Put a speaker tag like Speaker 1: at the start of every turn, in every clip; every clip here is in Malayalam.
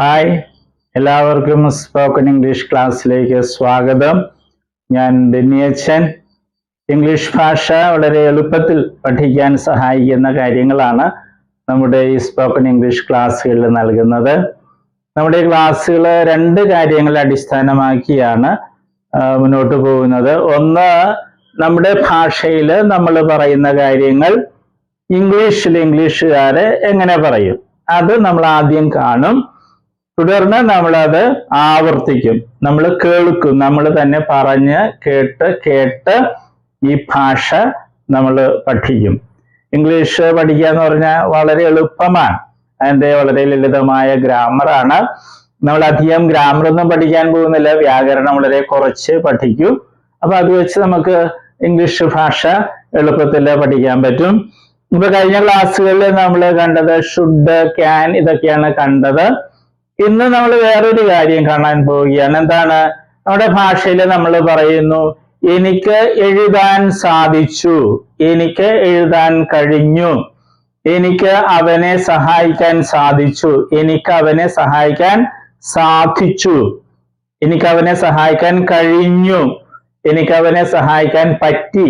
Speaker 1: ഹായ്, എല്ലാവർക്കും സ്പോക്കൺ ഇംഗ്ലീഷ് ക്ലാസ്സിലേക്ക് സ്വാഗതം. ഞാൻ ബെന്നിയച്ചൻ. ഇംഗ്ലീഷ് ഭാഷ വളരെ എളുപ്പത്തിൽ പഠിക്കാൻ സഹായിക്കുന്ന കാര്യങ്ങളാണ് നമ്മുടെ ഈ സ്പോക്കൺ ഇംഗ്ലീഷ് ക്ലാസ്സുകളിൽ നൽകുന്നത്. നമ്മുടെ ക്ലാസ്സുകൾ രണ്ട് കാര്യങ്ങളെ അടിസ്ഥാനമാക്കിയാണ് മുന്നോട്ട് പോകുന്നത്. ഒന്ന്, നമ്മുടെ ഭാഷയിൽ നമ്മൾ പറയുന്ന കാര്യങ്ങൾ ഇംഗ്ലീഷുകാര് എങ്ങനെ പറയും, അത് നമ്മൾ ആദ്യം കാണും. തുടർന്ന് നമ്മളത് ആവർത്തിക്കും, നമ്മൾ കേൾക്കും, നമ്മൾ തന്നെ പറഞ്ഞ് കേട്ട് ഈ ഭാഷ നമ്മൾ പഠിക്കും. ഇംഗ്ലീഷ് പഠിക്കുക എന്ന് പറഞ്ഞാൽ വളരെ എളുപ്പമാണ്. അതിൻ്റെ വളരെ ലളിതമായ ഗ്രാമറാണ്. നമ്മൾ അധികം ഗ്രാമറൊന്നും പഠിക്കാൻ പോകുന്നില്ല, വ്യാകരണം വളരെ കുറച്ച് പഠിക്കും. അപ്പൊ അത് വെച്ച് നമുക്ക് ഇംഗ്ലീഷ് ഭാഷ എളുപ്പത്തിൽ പഠിക്കാൻ പറ്റും. ഇപ്പൊ കഴിഞ്ഞ ക്ലാസ്സുകളിൽ നമ്മൾ കണ്ടത് ഷുഡ്, ക്യാൻ, ഇതൊക്കെയാണ് കണ്ടത്. ഇന്ന് നമ്മൾ വേറൊരു കാര്യം കാണാൻ പോവുകയാണ്. എന്താണ്? നമ്മുടെ ഭാഷയിൽ നമ്മൾ പറയുന്നു എനിക്ക് എഴുതാൻ സാധിച്ചു, എനിക്ക് എഴുതാൻ കഴിഞ്ഞു, എനിക്ക് അവനെ സഹായിക്കാൻ സാധിച്ചു, എനിക്ക് അവനെ സഹായിക്കാൻ സാധിച്ചു, എനിക്ക് അവനെ സഹായിക്കാൻ കഴിഞ്ഞു, എനിക്ക് അവനെ സഹായിക്കാൻ പറ്റി.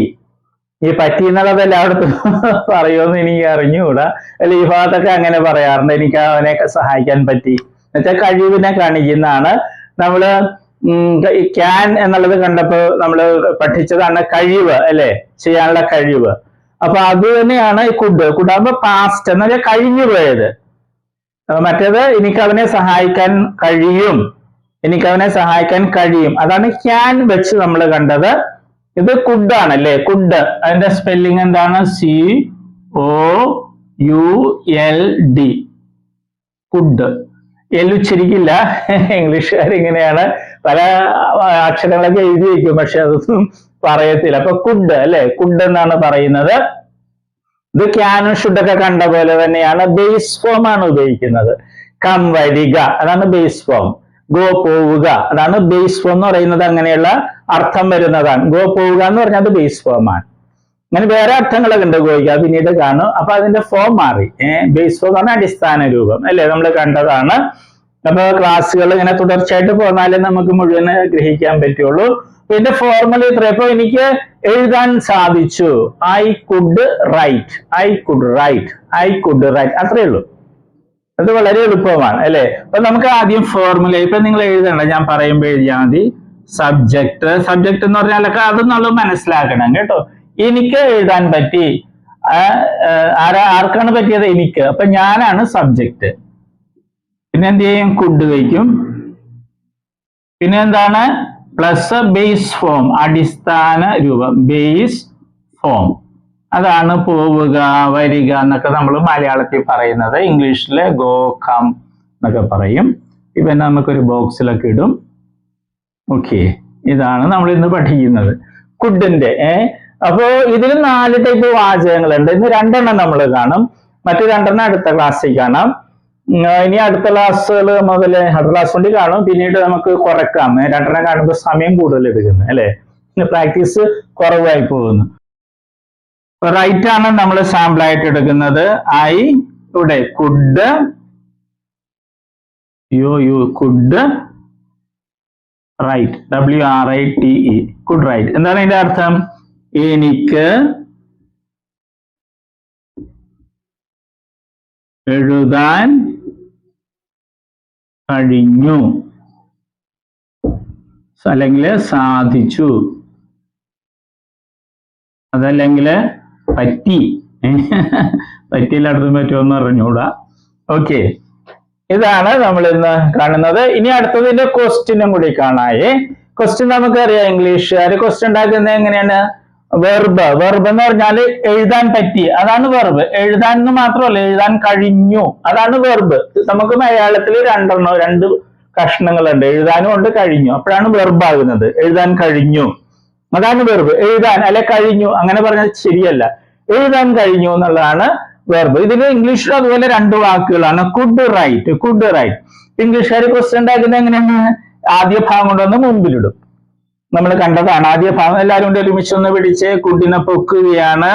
Speaker 1: ഈ പറ്റി എന്നുള്ളത് എല്ലായിടത്തും പറയുമെന്ന് എനിക്ക് അറിഞ്ഞുകൂടാ. അല്ല, ഈ ഭാഗത്തൊക്കെ അങ്ങനെ പറയാറുണ്ട്, എനിക്ക് അവനെ സഹായിക്കാൻ പറ്റി എന്നുവെച്ചാൽ കഴിവിനെ കാണിക്കുന്നതാണ്. നമ്മള് ക്യാൻ എന്നുള്ളത് കണ്ടപ്പോൾ നമ്മൾ പഠിച്ചതാണ് കഴിവ്, അല്ലെ, ചെയ്യാനുള്ള കഴിവ്. അപ്പൊ അത് തന്നെയാണ് ഈ കുഡ് ആകുമ്പോ പാസ്റ്റ് എന്ന് പറഞ്ഞാൽ കഴിഞ്ഞു പോയത്. മറ്റേത് എനിക്ക് അവനെ സഹായിക്കാൻ കഴിയും, എനിക്ക് അവനെ സഹായിക്കാൻ കഴിയും, അതാണ് ക്യാൻ വെച്ച് നമ്മൾ കണ്ടത്. ഇത് കുഡ് ആണ്, അല്ലെ, കുഡ്. അതിന്റെ സ്പെല്ലിംഗ് എന്താണ്? COULD, could. ഉച്ചരിക്കില്ല, ഇംഗ്ലീഷുകാർ ഇങ്ങനെയാണ്, പല അക്ഷരങ്ങളൊക്കെ എഴുതി വയ്ക്കും, പക്ഷെ അതൊന്നും പറയത്തില്ല. അപ്പൊ കുഡ്, അല്ലെ, കുഡ് എന്നാണ് പറയുന്നത്. ഇത് ക്യാനും ഷുഡൊക്കെ കണ്ട പോലെ തന്നെയാണ്. ബേസ് ഫോം ആണ് ഉപയോഗിക്കുന്നത്. കം, വരിക, അതാണ് ബേസ് ഫോം. ഗോ, പോവുക, അതാണ് ബേസ് ഫോം എന്ന് പറയുന്നത്. അങ്ങനെയുള്ള അർത്ഥം വരുന്നതാണ്. ഗോ, പോവുക എന്ന് പറഞ്ഞാൽ അത് ബേസ് ഫോം ആണ്. അങ്ങനെ വേറെ അർത്ഥങ്ങളൊക്കെ ഉണ്ട് ഗോയ്ക്ക്, പിന്നീട് കാണും. അപ്പൊ അതിന്റെ ഫോം മാറി. ബേസ് ഫോം ആണ് അടിസ്ഥാന രൂപം, അല്ലെ, നമ്മൾ കണ്ടതാണ്. അപ്പൊ ക്ലാസ്സുകൾ ഇങ്ങനെ തുടർച്ചയായിട്ട് പോന്നാലേ നമുക്ക് മുഴുവൻ ഗ്രഹിക്കാൻ പറ്റുള്ളൂ. ഇതിന്റെ ഫോർമുല ഇത്രയും. ഇപ്പൊ എനിക്ക് എഴുതാൻ സാധിച്ചു, I could write, I could write, I could write, അത്രയേ ഉള്ളൂ. അത് വളരെ എളുപ്പമാണ്, അല്ലെ. അപ്പൊ നമുക്ക് ആദ്യം ഫോർമുല. ഇപ്പൊ നിങ്ങൾ എഴുതണ്ട, ഞാൻ പറയുമ്പോൾ എഴുതിയാൽ മതി. സബ്ജക്ട് എന്ന് പറഞ്ഞാലൊക്കെ അത് നമ്മൾ മനസ്സിലാക്കണം കേട്ടോ. എനിക്ക് എഴുതാൻ പറ്റി, ആർക്കാണ് പറ്റിയത്? എനിക്ക്. അപ്പൊ ഞാനാണ് സബ്ജക്റ്റ്. പിന്നെ എന്ത് ചെയ്യും? കുഡ് വയ്ക്കും. പിന്നെ എന്താണ്? പ്ലസ് ബേസ് ഫോം, അടിസ്ഥാന രൂപം, ബേസ് ഫോം. അതാണ് പോവുക, വരിക എന്നൊക്കെ നമ്മൾ മലയാളത്തിൽ പറയുന്നത്. ഇംഗ്ലീഷില് ഗോ, കം എന്നൊക്കെ പറയും. ഇവൻ നമുക്കൊരു ബോക്സിലൊക്കെ ഇടും. ഓക്കെ, ഇതാണ് നമ്മൾ ഇന്ന് പഠിക്കുന്നത് കുഡിന്റെ. അപ്പോ ഇതിൽ 4 ടൈപ്പ് വാചകങ്ങളുണ്ട്. ഇന്ന് 2 നമ്മൾ കാണും, മറ്റു 2 അടുത്ത ക്ലാസ്സിൽ കാണാം. ഇനി അടുത്ത ക്ലാസ്സുകൾ മുതൽ അടുത്ത ക്ലാസ് കൊണ്ട് കാണും. പിന്നീട് നമുക്ക് കുറക്കാം, 2 കാണുമ്പോൾ സമയം കൂടുതൽ എടുക്കുന്നു, അല്ലെ, പ്രാക്ടീസ് കുറവായി പോകുന്നു. റൈറ്റ് ആണ് നമ്മൾ സാമ്പിൾ ആയിട്ട് എടുക്കുന്നത്. ഐ, ഇവിടെ could, could write, WRITE, could write. എന്താണ് ഇതിന്റെ അർത്ഥം? എനിക്ക് എഴുതാൻ കഴിഞ്ഞു, അല്ലെങ്കിൽ സാധിച്ചു, അതല്ലെങ്കിൽ പറ്റി. പറ്റിയില്ലാടത്തും പറ്റുമെന്ന് അറിഞ്ഞൂടാ. ഓക്കെ, ഇതാണ് നമ്മൾ ഇന്ന് കാണുന്നത്. ഇനി അടുത്തതിന്റെ ക്വസ്റ്റ്യനും കൂടി കാണായേ. ക്വസ്റ്റ്യൻ നമുക്കറിയാം, ഇംഗ്ലീഷുകാർ ക്വസ്റ്റ്യൻ ഉണ്ടാക്കുന്നത് എങ്ങനെയാണ്? വെർബ് എന്ന് പറഞ്ഞാല് എഴുതാൻ പറ്റി, അതാണ് വെർബ്. എഴുതാൻ എന്ന് മാത്രമല്ല, എഴുതാൻ കഴിഞ്ഞു, അതാണ് വെർബ്. നമുക്ക് മലയാളത്തിൽ 2 കഷ്ണങ്ങളുണ്ട്, എഴുതാനും ഉണ്ട്, കഴിഞ്ഞു. അപ്പോഴാണ് വെർബ് ആകുന്നത്. എഴുതാൻ കഴിഞ്ഞു, അതാണ് വെർബ്. എഴുതാൻ, അല്ലെ കഴിഞ്ഞു, അങ്ങനെ പറഞ്ഞാൽ ശരിയല്ല. എഴുതാൻ കഴിഞ്ഞു എന്നുള്ളതാണ് വെർബ്. ഇതിൽ ഇംഗ്ലീഷിൽ അതുപോലെ 2 വാക്കുകളാണ്, കുഡ് റൈറ്റ്, കുഡ് റൈറ്റ്. ഇംഗ്ലീഷുകാർ ക്വസ്റ്റ്യൻ ഉണ്ടാക്കുന്നത് എങ്ങനെയാണ്? ആദ്യ ഭാഗം കൊണ്ടൊന്ന് മുമ്പിലിടും. നമ്മൾ കണ്ടതാണ് ആദ്യ ഭാഗം. എല്ലാവരും കൂടി ഒരുമിച്ച് ഒന്ന് പിടിച്ച് കുഡിനെ പൊക്കുകയാണ്.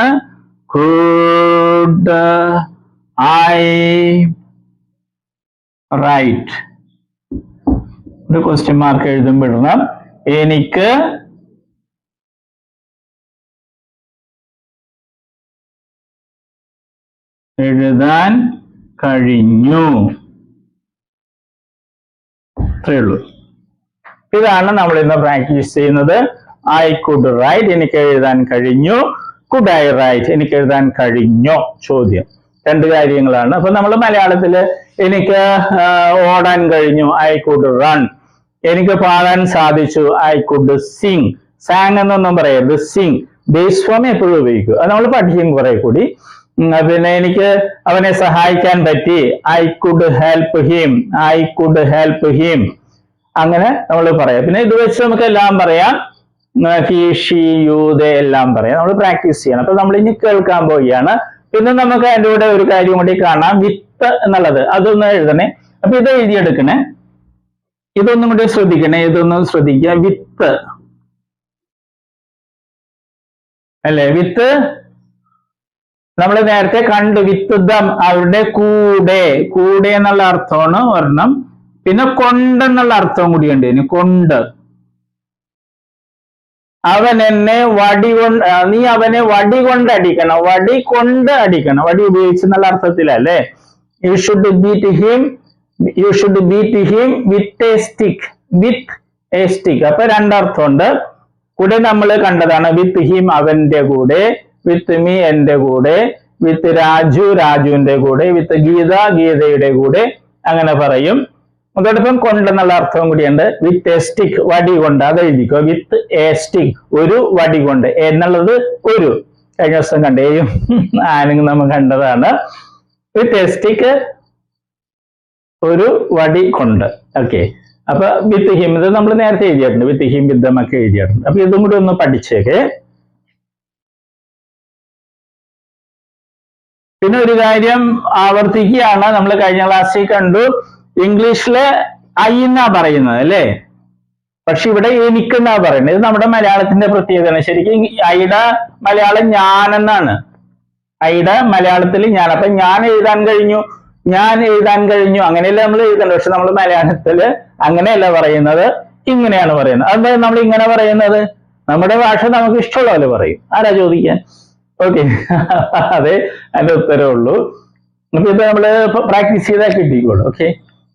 Speaker 1: Could I write? ഒരു ക്വസ്റ്റ്യൻ മാർക്ക് എഴുതുമ്പോൾ ഇടണം. എനിക്ക് എഴുതാൻ കഴിഞ്ഞു. അത്രേ ഉള്ളൂ. ഇതാണ് നമ്മൾ ഇന്ന് പ്രാക്ടീസ് ചെയ്യുന്നത്. ഐ കുഡ് റൈറ്റ്, എനിക്ക് എഴുതാൻ കഴിഞ്ഞു. കുഡ് ഐ റൈറ്റ്, എനിക്ക് എഴുതാൻ കഴിഞ്ഞോ? ചോദ്യം. രണ്ട് കാര്യങ്ങളാണ്. അപ്പൊ നമ്മൾ മലയാളത്തില് എനിക്ക് ഓടാൻ കഴിഞ്ഞു, ഐ കുഡ് റൺ. എനിക്ക് പാടാൻ സാധിച്ചു, ഐ കുഡ് സിങ്. സാങ് എന്നൊന്നും പറയരുത്, സിങ്. ബേസ് ഫോം എപ്പോഴും ഉപയോഗിക്കും. അത് നമ്മൾ പഠിക്കും കുറെ കൂടി. പിന്നെ എനിക്ക് അവനെ സഹായിക്കാൻ പറ്റി, I could help him, I could help him. അങ്ങനെ നമ്മൾ പറയാം. പിന്നെ ഇത് വെച്ച് നമുക്ക് എല്ലാം പറയാം. ഹി, ഷീ, യു, ദേ എല്ലാം പറയാം. നമ്മൾ പ്രാക്ടീസ് ചെയ്യണം. അപ്പൊ നമ്മൾ ഇനി കേൾക്കാൻ പോവുകയാണ്. പിന്നെ നമുക്ക് അതിൻ്റെ കൂടെ ഒരു കാര്യം കൂടി കാണാം, വിത്ത് എന്നുള്ളത്. അതൊന്ന് എഴുതണേ. അപ്പൊ ഇത് എഴുതിയെടുക്കണേ. ഇതൊന്നും കൂടി ശ്രദ്ധിക്കണേ. ഇതൊന്നും ശ്രദ്ധിക്കുക. വിത്ത് അല്ലേ? വിത്ത് നമ്മൾ നേരത്തെ കണ്ടു. വിത്ത് ദം, അവരുടെ കൂടെ. കൂടെ എന്നുള്ള അർത്ഥമാണ് ഒരെണ്ണം. പിന്നെ കൊണ്ടെന്നുള്ള അർത്ഥം കൂടിയുണ്ട്. ഇനി കൊണ്ട്. അവൻ എന്നെ വടി കൊണ്ട്, നീ അവനെ വടി കൊണ്ട് അടിക്കണം. വടി കൊണ്ട് അടിക്കണം. വടി ഉപയോഗിച്ചെന്നുള്ള അർത്ഥത്തിലല്ലേ? You should beat him, you should beat him with a stick. With a stick. അപ്പൊ രണ്ടർത്ഥമുണ്ട്. കൂടെ നമ്മൾ കണ്ടതാണ്. വിത്ത് ഹിം, അവന്റെ കൂടെ. വിത്ത് മീ, എന്റെ കൂടെ. വിത്ത് രാജു, രാജുവിന്റെ കൂടെ. വിത്ത് ഗീത, ഗീതയുടെ കൂടെ. അങ്ങനെ പറയും. അതോടൊപ്പം കൊണ്ടെന്നുള്ള അർത്ഥവും കൂടിയുണ്ട്. വിത്ത് എ സ്റ്റിക്ക്, വടി കൊണ്ട്. അത് എഴുതിക്കോ. വിത്ത് എ സ്റ്റിക്ക്, ഒരു വടി കൊണ്ട്. എന്നുള്ളത് ഒരു. കഴിഞ്ഞ ദിവസം കണ്ടേയും ആനും നമ്മൾ കണ്ടതാണ്. വിത്ത് എ സ്റ്റിക്ക്, ഒരു വടി കൊണ്ട്. ഓക്കെ. അപ്പൊ വിത്ത് ഹിം, ഇത് നമ്മൾ നേരത്തെ എഴുതിയിട്ടുണ്ട്. വിത്ത് ഹിം, വിത്ത് ഒക്കെ എഴുതിയിട്ടുണ്ട്. അപ്പൊ ഇതും കൂടി ഒന്ന് പഠിച്ചേക്കെ. പിന്നെ ഒരു കാര്യം ആവർത്തിക്കുകയാണ്. നമ്മൾ കഴിഞ്ഞ ക്ലാസ്സിൽ കണ്ടു, ഇംഗ്ലീഷില് ഐ എന്നാ പറയുന്നത് അല്ലേ? പക്ഷെ ഇവിടെ എനിക്കെന്നാ പറയുന്നത്. ഇത് നമ്മുടെ മലയാളത്തിന്റെ പ്രത്യേകതയാണ്. ശരിക്കും ഐയുടെ മലയാളം ഞാൻ എന്നാണ്. ഐയുടെ മലയാളത്തിൽ ഞാൻ. അപ്പൊ ഞാൻ എഴുതാൻ കഴിഞ്ഞു, ഞാൻ എഴുതാൻ കഴിഞ്ഞു, അങ്ങനെയല്ല നമ്മൾ എഴുതേണ്ടത്. പക്ഷെ നമ്മൾ മലയാളത്തില് അങ്ങനെയല്ല പറയുന്നത്, ഇങ്ങനെയാണ് പറയുന്നത്. അതെന്താ നമ്മൾ ഇങ്ങനെ പറയുന്നത്? നമ്മുടെ ഭാഷ നമുക്ക് ഇഷ്ടമുള്ള പോലെ പറയും. ആരാ ചോദിക്കാൻ? ഓക്കെ. അതെ, അതിന്റെ ഉത്തരവേ ഉള്ളൂ. അപ്പൊ ഇത് നമ്മള് പ്രാക്ടീസ് ചെയ്താൽ കിട്ടിക്കോളൂ. ഓക്കെ.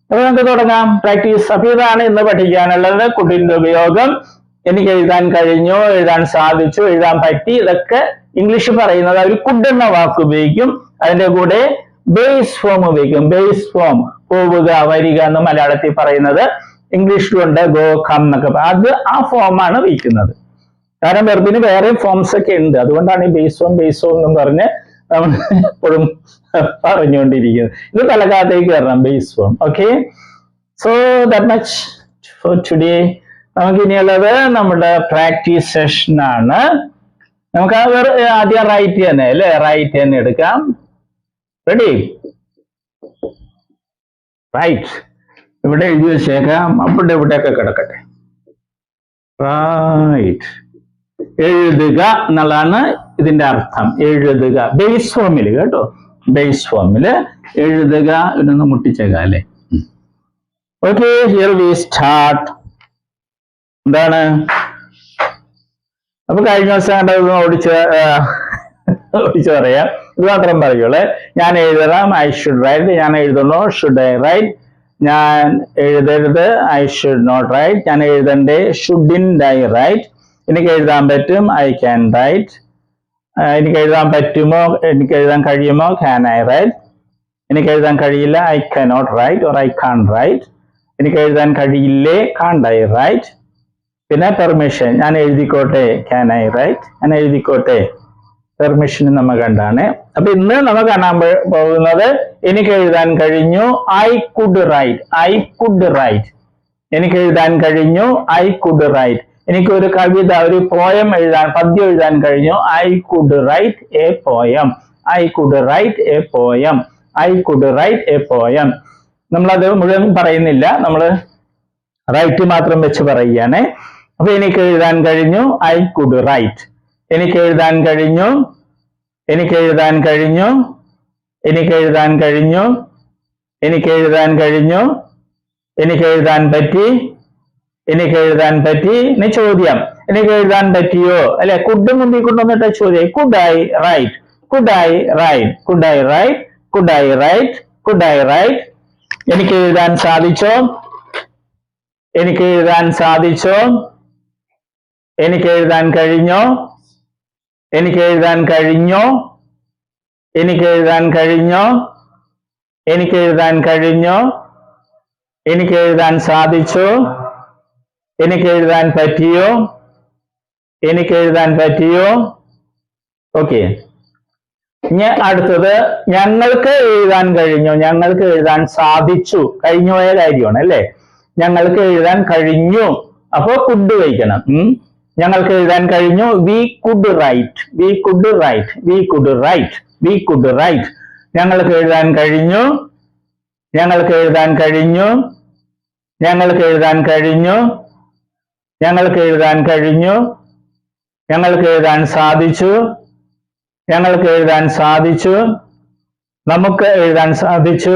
Speaker 1: അപ്പൊ നമുക്ക് തുടങ്ങാം പ്രാക്ടീസ്. അപ്പൊ ഇതാണ് ഇന്ന് പഠിക്കാനുള്ളത്. കുഡിന്റെ ഉപയോഗം. എനിക്ക് എഴുതാൻ കഴിഞ്ഞു, എഴുതാൻ സാധിച്ചു, എഴുതാൻ പറ്റി. ഇതൊക്കെ ഇംഗ്ലീഷ് പറയുന്നത് അവർ കുഡ് എന്ന വാക്ക് ഉപയോഗിക്കും. അതിന്റെ കൂടെ ബേസ് ഫോം ഉപയോഗിക്കും. ബേസ് ഫോം, പോവുക, വരിക എന്ന് മലയാളത്തിൽ പറയുന്നത്. ഇംഗ്ലീഷിലുണ്ട് ഗോ, കം എന്നൊക്കെ. അത് ആ ഫോമാണ് വയ്ക്കുന്നത്. കാരണം വെർബിന് വേറെ ഫോംസ് ഒക്കെ ഉണ്ട്. അതുകൊണ്ടാണ് ഈ ബേസ് ഫോം എന്നും പറഞ്ഞ് നമ്മൾ എപ്പോഴും പറഞ്ഞുകൊണ്ടിരിക്കുന്നത്. ഇത് തലക്കാത്തേക്ക് വരണം, base form. Okay. So that much for today. നമുക്ക് ഇനിയുള്ളത് നമ്മുടെ പ്രാക്ടീസ് സെഷൻ ആണ്. നമുക്ക് ആദ്യം റൈറ്റ് തന്നെ അല്ലേ? റൈറ്റ് തന്നെ എടുക്കാം. റെഡി? റൈറ്റ്. ഇവിടെ എഴുതി വെച്ചേക്കാം. അവിടെ ഇവിടെയൊക്കെ കിടക്കട്ടെ. റൈറ്റ്. എഴുതുക എന്നുള്ളതാണ് ഇതിന്റെ അർത്ഥം. എഴുതുക. ബേസ് ഫോമിൽ കേട്ടോ. ബേസ് ഫോമില് എഴുതുക. ഇതൊന്ന് മുട്ടിച്ചേക്കാം അല്ലേ? ഓക്കെ. Here we start. എന്താണ്? അപ്പൊ കഴിഞ്ഞ ദിവസം കണ്ടത് ഓടിച്ച് പറയാം. ഇത് മാത്രം പറയുള്ളേ. ഞാൻ എഴുതണം, ഐ ഷുഡ് റൈറ്റ്. ഞാൻ എഴുതണോ, ഷുഡ് ഐ റൈറ്റ്. ഞാൻ എഴുതരുത്, ഐ ഷുഡ് നോട്ട് റൈറ്റ്. ഞാൻ എഴുതണ്ടേ, ഷുഡിൻറ്റ് ഐ റൈറ്റ്. എനിക്ക് എഴുതാൻ പറ്റും, ഐ ക്യാൻ റൈറ്റ്. എനിക്ക് എഴുതാൻ പറ്റുമോ, എനിക്ക് എഴുതാൻ കഴിയുമോ, ക്യാൻ ഐ റൈറ്റ്. എനിക്ക് എഴുതാൻ കഴിയില്ല, I cannot write or I can't write. എനിക്ക് എഴുതാൻ കഴിയില്ലേ, കാണ്ട് ഐ റൈറ്റ്. പിന്നെ പെർമിഷൻ, ഞാൻ എഴുതിക്കോട്ടെ, ക്യാൻ ഐ റൈറ്റ്. ഞാൻ എഴുതിക്കോട്ടെ. പെർമിഷൻ നമ്മൾ കണ്ടാണ്. അപ്പൊ ഇന്ന് നമ്മൾ കാണാൻ പോകുന്നത് എനിക്ക് എഴുതാൻ കഴിഞ്ഞു, I could write. I could write. എനിക്ക് എഴുതാൻ കഴിഞ്ഞു, ഐ കുഡ് റൈറ്റ്. എനിക്ക് ഒരു കവിത, ഒരു പോയം എഴുതാൻ, പദ്യം എഴുതാൻ കഴിഞ്ഞു, I could write a poem. I could write a poem. I could write a poem. നമ്മളത് മുഴുവൻ പറയുന്നില്ല, നമ്മൾ റൈറ്റ് മാത്രം വെച്ച് പറയുകയാണ്. അപ്പൊ എനിക്ക് എഴുതാൻ കഴിഞ്ഞു, ഐ കുഡ് റൈറ്റ്. എനിക്ക് എഴുതാൻ കഴിഞ്ഞു, എനിക്ക് എഴുതാൻ കഴിഞ്ഞു, എനിക്ക് എഴുതാൻ കഴിഞ്ഞു, എനിക്ക് എഴുതാൻ കഴിഞ്ഞു, എനിക്ക് എഴുതാൻ പറ്റി, എനിക്ക് എഴുതാൻ പറ്റി. ഇനി ചോദ്യം, എനിക്ക് എഴുതാൻ പറ്റിയോ അല്ലെ? കുഡ് മുന്നിൽ കൊണ്ടുവന്നിട്ട് ചോദ്യം. Could I write, could I write, could I write, could I write, could I write. എനിക്ക് എഴുതാൻ സാധിച്ചോ? എനിക്ക് എഴുതാൻ സാധിച്ചോ? എനിക്ക് എഴുതാൻ കഴിഞ്ഞോ? എനിക്ക് എഴുതാൻ കഴിഞ്ഞോ? എനിക്ക് എഴുതാൻ കഴിഞ്ഞോ? എനിക്ക് എഴുതാൻ കഴിഞ്ഞോ? എനിക്ക് എഴുതാൻ സാധിച്ചോ? എനിക്ക് എഴുതാൻ പറ്റിയോ? എനിക്ക് എഴുതാൻ പറ്റിയോ? ഓക്കെ. അടുത്തത്, ഞങ്ങൾക്ക് എഴുതാൻ കഴിഞ്ഞോ? ഞങ്ങൾക്ക് എഴുതാൻ സാധിച്ചു. കഴിഞ്ഞുപോയ കാര്യമാണ് അല്ലേ? ഞങ്ങൾക്ക് എഴുതാൻ കഴിഞ്ഞു. അപ്പോ കുഡ് വയ്ക്കണം. ഞങ്ങൾക്ക് എഴുതാൻ കഴിഞ്ഞു. We could write, we could write, we could write, we could write. ഞങ്ങൾക്ക് എഴുതാൻ കഴിഞ്ഞു. ഞങ്ങൾക്ക് എഴുതാൻ കഴിഞ്ഞു. ഞങ്ങൾക്ക് എഴുതാൻ കഴിഞ്ഞു. ഞങ്ങൾക്ക് എഴുതാൻ കഴിഞ്ഞു. ഞങ്ങൾക്ക് എഴുതാൻ സാധിച്ചു. ഞങ്ങൾക്ക് എഴുതാൻ സാധിച്ചു. നമുക്ക് എഴുതാൻ സാധിച്ചു.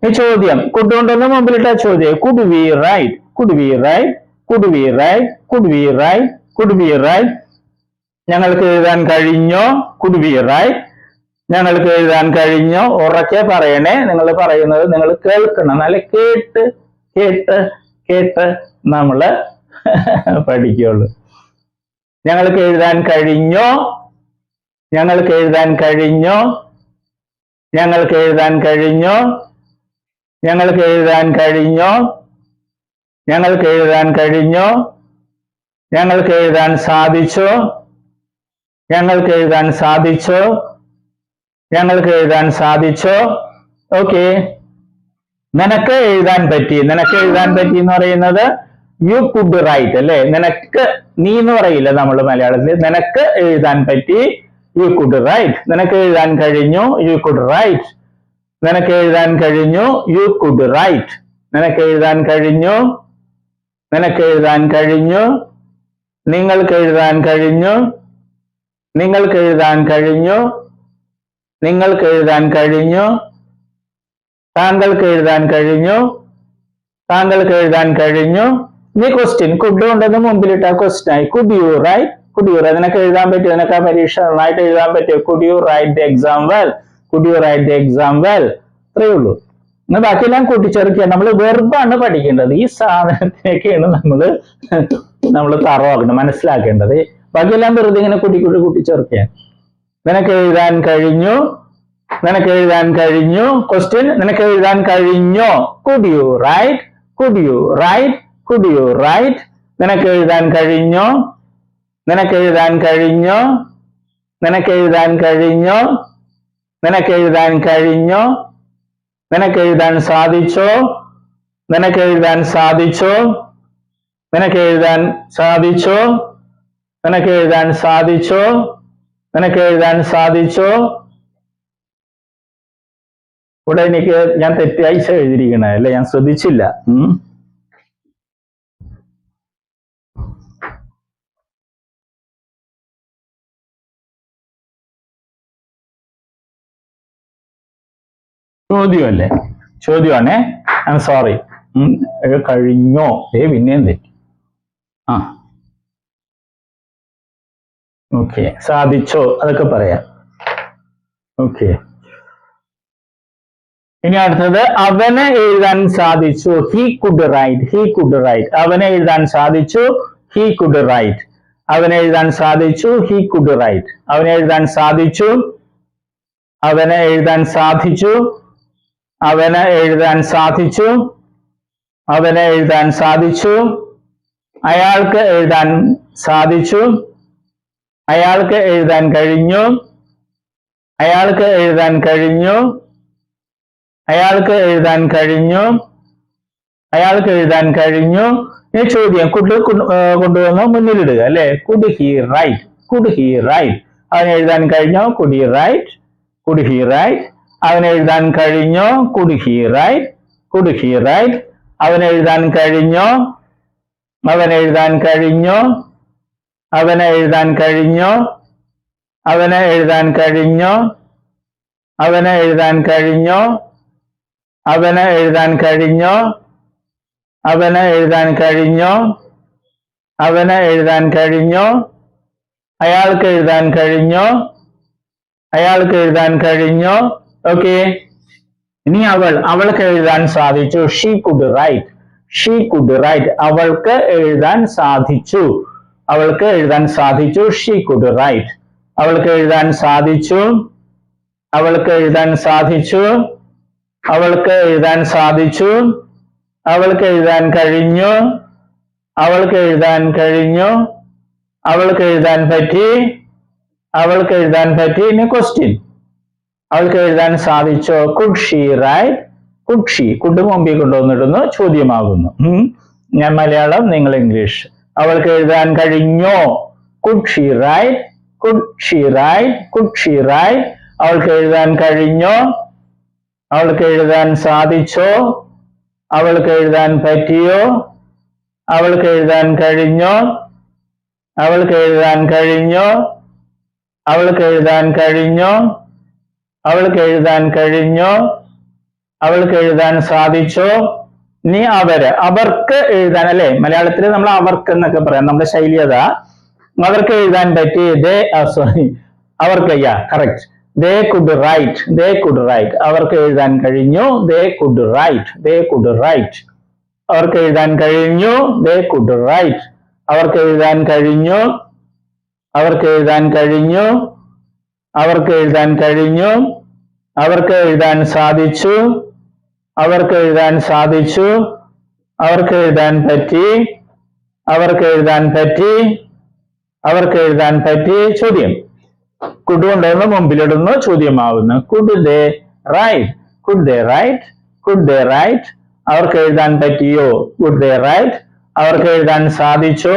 Speaker 1: ഈ ചോദ്യം കുഡ് കൊണ്ടൊന്ന് മുമ്പിലിട്ട ചോദ്യം. Could we write, could we write, could we write, could we write, could we write. ഞങ്ങൾക്ക് എഴുതാൻ കഴിഞ്ഞോ? Could we write. ഞങ്ങൾക്ക് എഴുതാൻ കഴിഞ്ഞോ? ഉറക്കെ പറയണേ. നിങ്ങൾ പറയുന്നത് നിങ്ങൾ കേൾക്കണം. നല്ല കേട്ട് കേട്ട് കേട്ട് നമ്മള് പഠിക്കുള്ളൂ. ഞങ്ങൾക്ക് എഴുതാൻ കഴിഞ്ഞോ? ഞങ്ങൾക്ക് എഴുതാൻ കഴിഞ്ഞോ? ഞങ്ങൾക്ക് എഴുതാൻ കഴിഞ്ഞോ? ഞങ്ങൾക്ക് എഴുതാൻ കഴിഞ്ഞോ? ഞങ്ങൾക്ക് എഴുതാൻ കഴിഞ്ഞോ? ഞങ്ങൾക്ക് എഴുതാൻ സാധിച്ചോ? ഞങ്ങൾക്ക് എഴുതാൻ സാധിച്ചോ? ഞങ്ങൾക്ക് എഴുതാൻ സാധിച്ചോ? ഓക്കെ. നിനക്ക് എഴുതാൻ പറ്റി. നിനക്ക് എഴുതാൻ പറ്റി എന്ന് പറയുന്നത് യു കുഡ് റൈറ്റ് അല്ലേ? നിനക്ക്, നീ എന്ന് പറയില്ല നമ്മൾ മലയാളത്തിൽ. നിനക്ക് എഴുതാൻ പറ്റി, യു കുഡ് റൈറ്റ്. നിനക്ക് എഴുതാൻ കഴിഞ്ഞു, യു കുഡ് റൈറ്റ്. നിനക്ക് എഴുതാൻ കഴിഞ്ഞു, യു കുഡ് റൈറ്റ്. നിനക്ക് എഴുതാൻ കഴിഞ്ഞു. നിനക്ക് എഴുതാൻ കഴിഞ്ഞു. നിങ്ങൾക്ക് എഴുതാൻ കഴിഞ്ഞു. നിങ്ങൾക്ക് എഴുതാൻ കഴിഞ്ഞു. നിങ്ങൾക്ക് എഴുതാൻ കഴിഞ്ഞു. താങ്കൾക്ക് എഴുതാൻ കഴിഞ്ഞു. താങ്കൾക്ക് എഴുതാൻ കഴിഞ്ഞു. ഈ ക്വസ്റ്റ്യൻ കുഡ് കൊണ്ടെന്ന് മുമ്പിലിട്ട ക്വസ്റ്റ്യൻ ആയി. Could you write, could you write. നിനക്ക് എഴുതാൻ പറ്റുമോ? നിനക്ക് ആ പരീക്ഷ നന്നായിട്ട് എഴുതാൻ പറ്റുമോ? Could you write the exam well, could you write the exam well. അത്രയേ ഉള്ളൂ. എന്നാൽ ബാക്കിയെല്ലാം കൂട്ടിച്ചേർക്കുക. നമ്മൾ വെർബാണ് പഠിക്കേണ്ടത്. ഈ സാധനത്തിനൊക്കെയാണ് നമ്മൾ തറവാക്കണം, മനസ്സിലാക്കേണ്ടത്. ബാക്കിയെല്ലാം വെറുതെ ഇങ്ങനെ കൂട്ടിച്ചേർക്കുക. നിനക്ക് എഴുതാൻ കഴിഞ്ഞു. നിനക്ക് എഴുതാൻ കഴിഞ്ഞു. ക്വസ്റ്റ്യൻ, നിനക്ക് എഴുതാൻ കഴിഞ്ഞോ? Could you write, could you write, could you write. നിനക്ക് എഴുതാൻ കഴിഞ്ഞോ? നിനക്ക് എഴുതാൻ കഴിഞ്ഞോ? നിനക്ക് എഴുതാൻ കഴിഞ്ഞോ? നിനക്ക് എഴുതാൻ കഴിഞ്ഞോ? നിനക്ക് എഴുതാൻ സാധിച്ചോ? നിനക്ക് എഴുതാൻ സാധിച്ചോ? നിനക്ക് എഴുതാൻ സാധിച്ചോ? നിനക്ക് എഴുതാൻ സാധിച്ചോ? നിനക്ക് എഴുതാൻ സാധിച്ചോ? ഇവിടെ ഞാൻ തെറ്റായി എഴുതിയിരിക്കണേ അല്ലെ? ഞാൻ ശ്രദ്ധിച്ചില്ല. ചോദ്യമല്ലേ? ചോദ്യമാണേ. I am sorry. കഴിഞ്ഞോ? പിന്നെയും തെറ്റി. ഓക്കെ. സാധിച്ചോ? അതൊക്കെ പറയാം. ഓക്കെ. ഇനി അടുത്തത്, അവന് എഴുതാൻ സാധിച്ചു. He could write, he could write. അവന് എഴുതാൻ സാധിച്ചു. He could write. അവന് എഴുതാൻ സാധിച്ചു. He could write. അവന് എഴുതാൻ സാധിച്ചു. അവന് എഴുതാൻ സാധിച്ചു. അവന് എഴുതാൻ സാധിച്ചു. അവന് എഴുതാൻ സാധിച്ചു. അയാൾക്ക് എഴുതാൻ സാധിച്ചു. അയാൾക്ക് എഴുതാൻ കഴിഞ്ഞു. അയാൾക്ക് എഴുതാൻ കഴിഞ്ഞു. അയാൾക്ക് എഴുതാൻ കഴിഞ്ഞു. അയാൾക്ക് എഴുതാൻ കഴിഞ്ഞു. ഈ ചോദ്യം കൊണ്ടുവന്ന് മുന്നിലിടുക അല്ലെ? Could he write, could he write. അവന് എഴുതാൻ കഴിഞ്ഞോ? Could he write, could he write. അവന് എഴുതാൻ കഴിഞ്ഞോ? Could he write, could he write. അവന് എഴുതാൻ കഴിഞ്ഞോ? അവന് എഴുതാൻ കഴിഞ്ഞോ? അവന് എഴുതാൻ കഴിഞ്ഞോ? അവന് എഴുതാൻ കഴിഞ്ഞോ? അവന് എഴുതാൻ കഴിഞ്ഞോ? അവന് എഴുതാൻ കഴിഞ്ഞോ? അവന് എഴുതാൻ കഴിഞ്ഞോ? അവന് എഴുതാൻ കഴിഞ്ഞോ? അയാൾക്ക് എഴുതാൻ കഴിഞ്ഞോ? അയാൾക്ക് എഴുതാൻ കഴിഞ്ഞോ? ഓക്കെ. ഇനി അവൾക്ക് എഴുതാൻ സാധിച്ചു. She could write. She could write. അവൾക്ക് എഴുതാൻ സാധിച്ചു. അവൾക്ക് എഴുതാൻ സാധിച്ചു. She could write. അവൾക്ക് എഴുതാൻ സാധിച്ചു. അവൾക്ക് എഴുതാൻ സാധിച്ചു. അവൾക്ക് എഴുതാൻ സാധിച്ചു. അവൾക്ക് എഴുതാൻ കഴിഞ്ഞു. അവൾക്ക് എഴുതാൻ കഴിഞ്ഞു. അവൾക്ക് എഴുതാൻ പറ്റി. അവൾക്ക് എഴുതാൻ പറ്റി. ഇനി ക്വസ്റ്റ്യൻ. അവൾക്ക് എഴുതാൻ സാധിച്ചോ? Could she write? Could she. Could മുമ്പിൽ കൊണ്ടുവന്നിടുന്നു, ചോദ്യമാകുന്നു. ഞാൻ മലയാളം, നിങ്ങൾ ഇംഗ്ലീഷ്. അവൾക്ക് എഴുതാൻ കഴിഞ്ഞോ? Could she write? Could she write? Could she write? അവൾക്ക് എഴുതാൻ കഴിഞ്ഞോ? അവൾക്ക് എഴുതാൻ സാധിച്ചോ? അവൾക്ക് എഴുതാൻ പറ്റിയോ? അവൾക്ക് എഴുതാൻ കഴിഞ്ഞോ? അവൾക്ക് എഴുതാൻ കഴിഞ്ഞോ? അവൾക്ക് എഴുതാൻ കഴിഞ്ഞോ? അവൾക്ക് എഴുതാൻ കഴിഞ്ഞോ? അവൾക്ക് എഴുതാൻ സാധിച്ചോ? ഇനി അവർക്ക് എഴുതാൻ, അല്ലെ? മലയാളത്തിൽ നമ്മൾ അവർക്ക് എന്നൊക്കെ പറയാം, നമ്മുടെ ശൈലി അതാ. അവർക്ക് എഴുതാൻ പറ്റി. അവർക്ക്, correct. They could write. They could write. അവർക്ക് എഴുതാൻ കഴിഞ്ഞു. They could write. They could write. അവർക്ക് എഴുതാൻ കഴിഞ്ഞു. They could write. അവർക്ക് എഴുതാൻ കഴിഞ്ഞു. അവർക്ക് എഴുതാൻ കഴിഞ്ഞു. അവർക്ക് എഴുതാൻ കഴിഞ്ഞു. അവർക്ക് എഴുതാൻ സാധിച്ചു. അവർക്ക് എഴുതാൻ സാധിച്ചു. അവർക്ക് എഴുതാൻ പറ്റി. അവർക്ക് എഴുതാൻ പറ്റി. അവർക്ക് എഴുതാൻ പറ്റി. ചോദ്യം. കുഡ് കൊണ്ടുവന്ന് മുമ്പിലിടുന്നു, ചോദ്യമാവുന്നു. Could they write? Could they write? Could they write? അവർക്ക് എഴുതാൻ പറ്റിയോ? Could they write? അവർക്ക് എഴുതാൻ സാധിച്ചോ?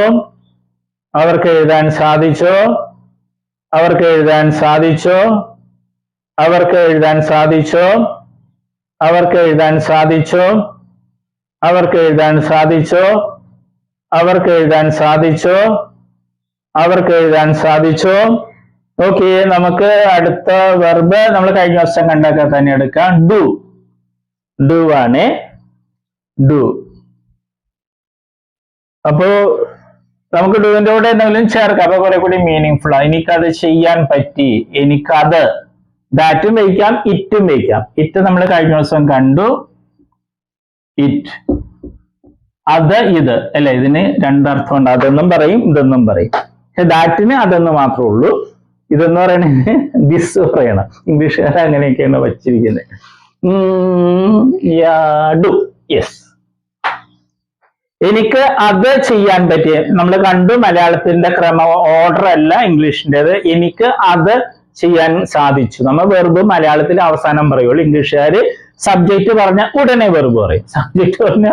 Speaker 1: അവർക്ക് എഴുതാൻ സാധിച്ചോ? അവർക്ക് എഴുതാൻ സാധിച്ചോ? അവർക്ക് എഴുതാൻ സാധിച്ചോ? അവർക്ക് എഴുതാൻ സാധിച്ചോ? അവർക്ക് എഴുതാൻ സാധിച്ചോ? അവർക്ക് എഴുതാൻ സാധിച്ചോ? അവർക്ക് എഴുതാൻ സാധിച്ചോ? ഓക്കെ. നമുക്ക് അടുത്ത വെർബ് നമ്മൾ കഴിഞ്ഞ ദിവസം കണ്ടൊക്കെ തന്നെ എടുക്കാം. ഡു. ഡു ആണ്. ഡു. അപ്പോ നമുക്ക് ഡുവിന്റെ കൂടെ എന്തെങ്കിലും ചേർക്കാം. അപ്പൊ കുറെ കൂടി മീനിങ് ഫുൾ. എനിക്കത് ചെയ്യാൻ പറ്റി. എനിക്കത്. ദാറ്റും വയ്ക്കാം, ഇറ്റും വയ്ക്കാം. ഇറ്റ് നമ്മൾ കഴിഞ്ഞ ദിവസം കണ്ടു. ഇറ്റ്. അത്, ഇത്, അല്ലെ? ഇതിന് രണ്ടർത്ഥമുണ്ട്. അതെന്നും പറയും, ഇതെന്നും പറയും. പക്ഷെ ദാറ്റിന് അതെന്ന് മാത്രമേ ഉള്ളൂ. ഇതെന്ന് പറയണേ ദിസ് പറയണം. ഇംഗ്ലീഷുകാർ അങ്ങനെയൊക്കെയാണ് വച്ചിരിക്കുന്നത്. ഡു. യെസ്. എനിക്ക് അത് ചെയ്യാൻ പറ്റിയ, നമ്മൾ കണ്ടു മലയാളത്തിന്റെ ഓർഡർ അല്ല ഇംഗ്ലീഷിൻ്റെത്. എനിക്ക് അത് ചെയ്യാൻ സാധിച്ചു. നമ്മൾ വെർബ് മലയാളത്തിൽ അവസാനം പറയുള്ളൂ. ഇംഗ്ലീഷുകാര് സബ്ജക്റ്റ് പറഞ്ഞ ഉടനെ വെർബ് പറയും. സബ്ജക്റ്റ് പറഞ്ഞ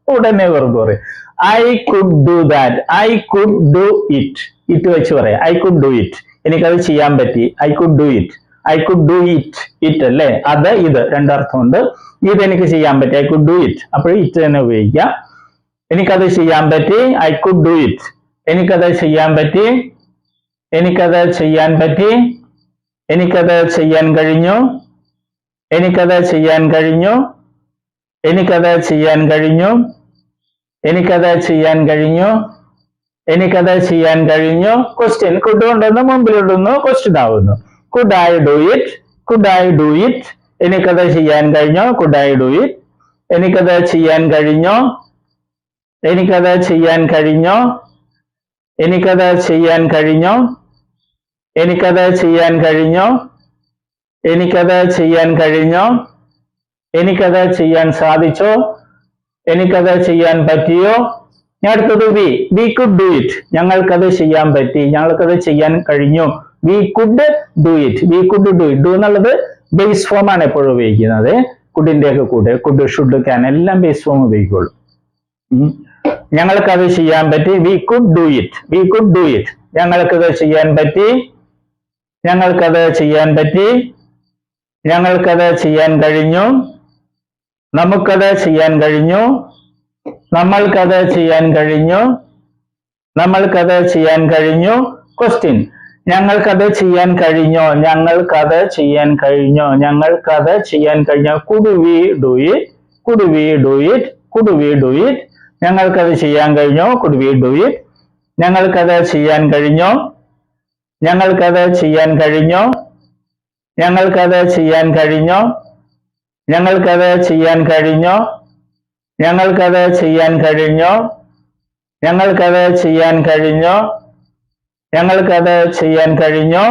Speaker 1: ഉടനെ വെർബ് പറയും. I could do that. I could do it. It വെച്ച് പറയാം. I could do it. എനിക്കത് ചെയ്യാൻ പറ്റി. I could do it. I could do it. It അല്ലേ? അത്, ഇത് രണ്ടർത്ഥമുണ്ട്. ഇത് എനിക്ക് ചെയ്യാൻ പറ്റി. I could do it. അപ്പോൾ ഇറ്റ് തന്നെ ഉപയോഗിക്കാം. എനിക്കത് ചെയ്യാൻ പറ്റി. I could do it. എനിക്കത് ചെയ്യാൻ പറ്റി. എനിക്കത് ചെയ്യാൻ പറ്റി. എനിക്കത് ചെയ്യാൻ കഴിഞ്ഞു. എനിക്കത് ചെയ്യാൻ കഴിഞ്ഞു. എനിക്കത് ചെയ്യാൻ കഴിഞ്ഞു. എനിക്കത് ചെയ്യാൻ കഴിഞ്ഞു. എനിക്കത് ചെയ്യാൻ കഴിഞ്ഞു. ക്വസ്റ്റ്യൻ. കുഡ് കൊണ്ടുവന്ന് മുമ്പിലിടുന്നു, ക്വസ്റ്റ്യൻ ആവുന്നു. Could I do it? Could I do it? എനിക്കത് ചെയ്യാൻ കഴിഞ്ഞോ? Could I do it? എനിക്കത് ചെയ്യാൻ കഴിഞ്ഞോ? എനിക്കത് ചെയ്യാൻ കഴിഞ്ഞോ? എനിക്കത് ചെയ്യാൻ കഴിഞ്ഞോ? എനിക്കത് ചെയ്യാൻ കഴിഞ്ഞോ? എനിക്കത് ചെയ്യാൻ കഴിഞ്ഞോ? എനിക്കത് ചെയ്യാൻ സാധിച്ചോ? എനിക്കത് ചെയ്യാൻ പറ്റിയോ? അടുത്തത് വി കുഡ് ഡു ഇറ്റ്. ഞങ്ങൾക്കത് ചെയ്യാൻ പറ്റി. ഞങ്ങൾക്കത് ചെയ്യാൻ കഴിഞ്ഞു. We could do it. We could do it. Do എന്നുള്ളത് ബേസ് ഫോം ആണ് എപ്പോഴും ഉപയോഗിക്കുന്നത്. കുഡിന്റെ ഒക്കെ കൂടെ കുഡ്, ഷുഡ്, ക്യാൻ എല്ലാം ബേസ് ഫോം ഉപയോഗിക്കുള്ളൂ. ഞങ്ങൾക്കത് ചെയ്യാൻ പറ്റി. We could do it. We could do it. ഞങ്ങൾക്കത് ചെയ്യാൻ പറ്റി. ഞങ്ങൾക്കത് ചെയ്യാൻ പറ്റി. ഞങ്ങൾക്കത് ചെയ്യാൻ കഴിഞ്ഞു. നമുക്കത് ചെയ്യാൻ കഴിഞ്ഞു. നമ്മൾക്കത് ചെയ്യാൻ കഴിഞ്ഞു. നമ്മൾക്കത് ചെയ്യാൻ കഴിഞ്ഞു. ക്വസ്റ്റ്യൻ. ഞങ്ങൾക്കത് ചെയ്യാൻ കഴിഞ്ഞോ? ഞങ്ങൾക്കത് ചെയ്യാൻ കഴിഞ്ഞോ? ഞങ്ങൾക്കത് ചെയ്യാൻ കഴിഞ്ഞോ? Could we do it? Could we do it? Could we do it? ഞങ്ങൾക്കത് ചെയ്യാൻ കഴിഞ്ഞോ? Could we do it? ഞങ്ങൾക്കത് ചെയ്യാൻ കഴിഞ്ഞോ? ഞങ്ങൾക്കത് ചെയ്യാൻ കഴിഞ്ഞോ? ഞങ്ങൾക്കത് ചെയ്യാൻ കഴിഞ്ഞോ? ഞങ്ങൾക്കത് ചെയ്യാൻ കഴിഞ്ഞോ? ഞങ്ങൾക്കത് ചെയ്യാൻ കഴിഞ്ഞോ? ഞങ്ങൾക്കത് ചെയ്യാൻ കഴിഞ്ഞോ? ഞങ്ങൾക്കത് ചെയ്യാൻ കഴിഞ്ഞോ?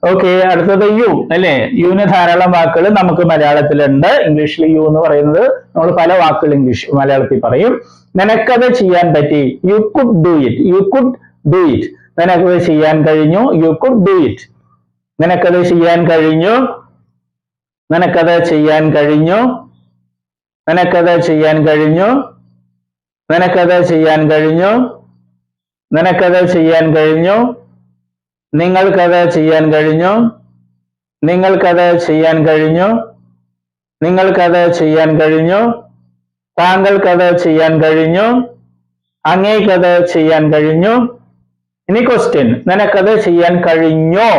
Speaker 1: ഓക്കെ, അടുത്തത് യു അല്ലേ? യുവിന് ധാരാളം വാക്കുകൾ നമുക്ക് മലയാളത്തിലുണ്ട്. ഇംഗ്ലീഷിൽ യു എന്ന് പറയുന്നത് നമ്മൾ പല വാക്കുകൾ മലയാളത്തിൽ പറയും. നിനക്കത് ചെയ്യാൻ പറ്റി. You could do it. You could do it. നിനക്കത് ചെയ്യാൻ കഴിഞ്ഞു. You could do it. നിനക്കത് ചെയ്യാൻ കഴിഞ്ഞു. നിനക്കത് ചെയ്യാൻ കഴിഞ്ഞു. നിനക്കത് ചെയ്യാൻ കഴിഞ്ഞു. നിനക്കത് ചെയ്യാൻ കഴിഞ്ഞു. നിനക്കത് ചെയ്യാൻ കഴിഞ്ഞു. നിങ്ങൾക്കത് ചെയ്യാൻ കഴിഞ്ഞു. നിങ്ങൾക്കത് ചെയ്യാൻ കഴിഞ്ഞു. നിങ്ങൾക്കത് ചെയ്യാൻ കഴിഞ്ഞു. താങ്കൾക്കത് ചെയ്യാൻ കഴിഞ്ഞു. അങ്ങേക്കത് ചെയ്യാൻ കഴിഞ്ഞു. ഇനി ക്വസ്റ്റ്യൻ, നിനക്കത് ചെയ്യാൻ കഴിഞ്ഞോ?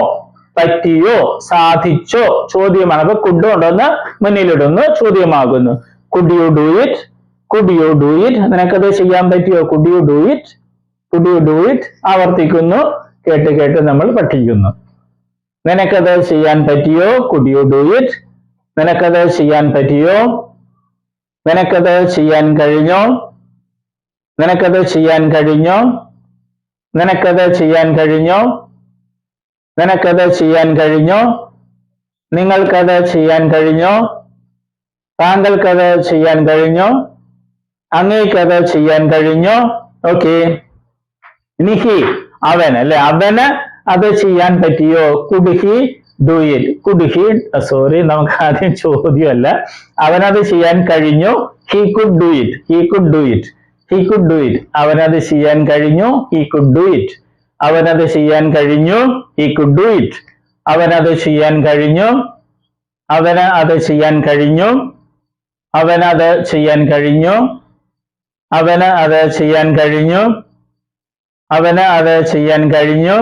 Speaker 1: പറ്റിയോ? സാധിച്ചോ? ചോദ്യമാണ്. അപ്പൊ കുഡ് കൊണ്ടുവന്ന് മുന്നിലിടുന്നു, ചോദ്യമാകുന്നു. Could you do it? Could you do it? നിനക്കത് ചെയ്യാൻ പറ്റിയോ? Could you do it? Could you do it? ആവർത്തിക്കുന്നു, കേട്ട് കേട്ട് നമ്മൾ പഠിക്കുന്നു. നിനക്കത് ചെയ്യാൻ പറ്റിയോ? Could you do it? നിനക്കത് ചെയ്യാൻ പറ്റിയോ? നിനക്കത് ചെയ്യാൻ കഴിഞ്ഞോ? നിനക്കത് ചെയ്യാൻ കഴിഞ്ഞോ? നിനക്കത് ചെയ്യാൻ കഴിഞ്ഞോ? നിനക്കത് ചെയ്യാൻ കഴിഞ്ഞോ? നിങ്ങൾക്കത് ചെയ്യാൻ കഴിഞ്ഞോ? താങ്കൾക്കത് ചെയ്യാൻ കഴിഞ്ഞോ? അങ്ങേക്കത് ചെയ്യാൻ കഴിഞ്ഞോ? ഓക്കെ, ഇനി ഹി, അവൻ അല്ലെ? അവന് അത് ചെയ്യാൻ പറ്റിയോ? Could he do it? Could he, sorry, നമുക്ക് ആദ്യം ചോദ്യമല്ല. അവനത് ചെയ്യാൻ കഴിഞ്ഞു. He could do it. He could do it. He could do it. അവനത് ചെയ്യാൻ കഴിഞ്ഞു. He could do it. അവനത് ചെയ്യാൻ കഴിഞ്ഞു. He could do it. അവനത് ചെയ്യാൻ കഴിഞ്ഞു. അവന് അത് ചെയ്യാൻ കഴിഞ്ഞു. അവനത് ചെയ്യാൻ കഴിഞ്ഞു. അവന് അത് ചെയ്യാൻ കഴിഞ്ഞു. അവന് അത് ചെയ്യാൻ കഴിഞ്ഞു.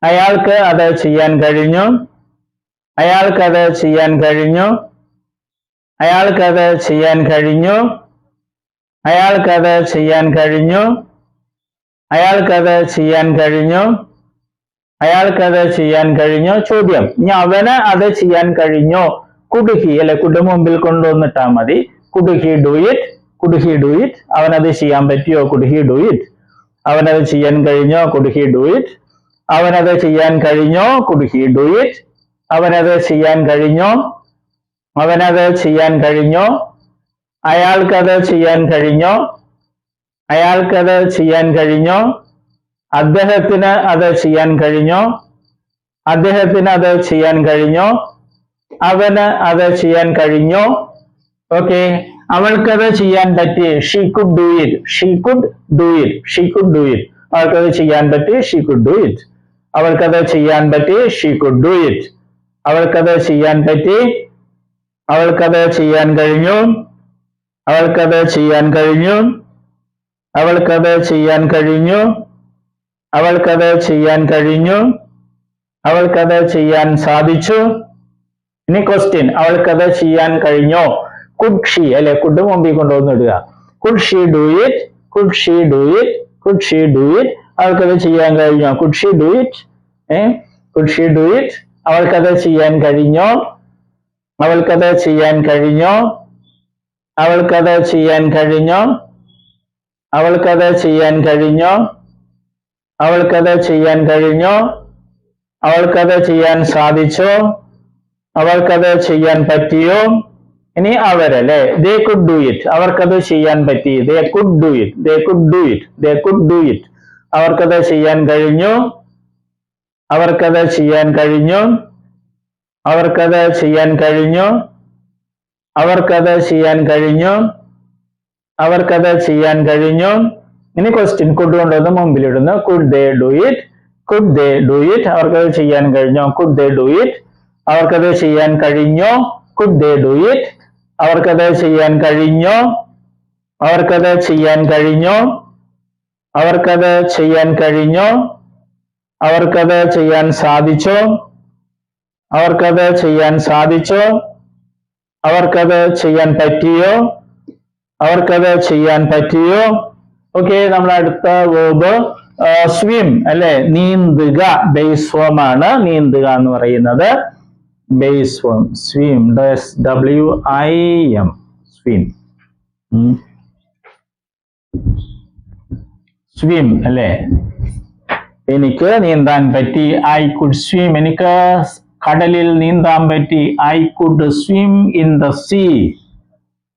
Speaker 1: അയാൾക്ക് അത് ചെയ്യാൻ കഴിഞ്ഞു. അയാൾക്കത് ചെയ്യാൻ കഴിഞ്ഞു. അയാൾക്കത് ചെയ്യാൻ കഴിഞ്ഞു. അയാൾക്കത് ചെയ്യാൻ കഴിഞ്ഞു. അയാൾക്കത് ചെയ്യാൻ കഴിഞ്ഞു. അയാൾക്കത് ചെയ്യാൻ കഴിഞ്ഞു. ചോദ്യം, ഇനി അവന് അത് ചെയ്യാൻ കഴിഞ്ഞോ? കുഡ് ഹി അല്ലെ? കുഡ് മുമ്പിൽ കൊണ്ടുവന്നിട്ടാ മതി. Could he do it? Could he do it? അവനത് ചെയ്യാൻ പറ്റിയോ? Could he do it? അവനത് ചെയ്യാൻ കഴിഞ്ഞോ? Could he do it? അവനത് ചെയ്യാൻ കഴിഞ്ഞോ? Could he do it? അവനത് ചെയ്യാൻ കഴിഞ്ഞോ? അവനത് ചെയ്യാൻ കഴിഞ്ഞോ? അയാൾക്കത് ചെയ്യാൻ കഴിഞ്ഞോ? അയാൾക്കത് ചെയ്യാൻ കഴിഞ്ഞോ? അദ്ദേഹത്തിന് അത് ചെയ്യാൻ കഴിഞ്ഞോ? അദ്ദേഹത്തിന് അത് ചെയ്യാൻ കഴിഞ്ഞോ? അവന് അത് ചെയ്യാൻ കഴിഞ്ഞോ? ഓക്കെ, അവൾക്കത് ചെയ്യാൻ പറ്റി. She could do it. She could do it. She could do it. അവൾക്കത് ചെയ്യാൻ പറ്റി. She could do it. അവൾക്കത് ചെയ്യാൻ പറ്റി. She could do it. അവൾക്കത് ചെയ്യാൻ പറ്റി. അവൾക്കത് ചെയ്യാൻ കഴിഞ്ഞു. അവൾക്കത് ചെയ്യാൻ കഴിഞ്ഞു. അവൾക്കത് ചെയ്യാൻ കഴിഞ്ഞു. അവൾക്കത് ചെയ്യാൻ കഴിഞ്ഞു. അവൾക്കത് ചെയ്യാൻ സാധിച്ചു. ഇനി ക്വസ്റ്റ്യൻ, അവൾക്കത് ചെയ്യാൻ കഴിഞ്ഞോ? കുഡ് ഷീ അല്ലെ? കുഡ് മുമ്പിൽ കൊണ്ടുവന്നിടുക. Could she do it? Could she do it? Could she do it? അവൾക്കത് ചെയ്യാൻ കഴിഞ്ഞോ? Could she do it? Could she do it? അവൾക്കത് ചെയ്യാൻ കഴിഞ്ഞോ? അവൾക്കത് ചെയ്യാൻ കഴിഞ്ഞോ? അവൾക്കത് ചെയ്യാൻ കഴിഞ്ഞോ? അവൾക്കത് ചെയ്യാൻ കഴിഞ്ഞോ? അവൾക്കത് ചെയ്യാൻ കഴിഞ്ഞോ? അവൾക്കത് ചെയ്യാൻ സാധിച്ചോ? അവൾക്കത് ചെയ്യാൻ പറ്റിയോ? ഇനി അവരല്ലേ? They could do it. അവർക്കത് ചെയ്യാൻ പറ്റി. They could do it. They could do it. They could do it. അവർക്കത് ചെയ്യാൻ കഴിഞ്ഞു. അവർക്കത് ചെയ്യാൻ കഴിഞ്ഞു. അവർക്കത് ചെയ്യാൻ കഴിഞ്ഞു. അവർക്കത് ചെയ്യാൻ കഴിഞ്ഞു. അവർക്കത് ചെയ്യാൻ കഴിഞ്ഞു. ഇനി ക്വസ്റ്റ്യൻ, കുഡ് കൊണ്ടുവന്ന് മുമ്പിലിടുന്നു. Could they do it? Could they do it? അവർക്കത് ചെയ്യാൻ കഴിഞ്ഞോ? Could they do it? അവർക്കത് ചെയ്യാൻ കഴിഞ്ഞോ? Could they do it? അവർക്കത് ചെയ്യാൻ കഴിഞ്ഞോ? അവർക്കത് ചെയ്യാൻ കഴിഞ്ഞോ? അവർക്കത് ചെയ്യാൻ കഴിഞ്ഞോ? അവർക്കത് ചെയ്യാൻ സാധിച്ചോ? അവർക്കത് ചെയ്യാൻ സാധിച്ചോ? അവർക്കത് ചെയ്യാൻ പറ്റിയോ? അവർക്കത് ചെയ്യാൻ പറ്റിയോ? ഓക്കെ, നമ്മൾ അടുത്ത വേർബ് സ്വിം അല്ലെ, നീന്തുക. ബേസ് ഫോം ആണ് നീന്തുക എന്ന് പറയുന്നത്. Base form swim, SWIM, swim. Swim അല്ലെ, എനിക്ക് നീന്താൻ പറ്റി. ഐ കുഡ് സ്വിം, എനിക്ക് കടലിൽ നീന്താൻ പറ്റി. I could swim in the sea.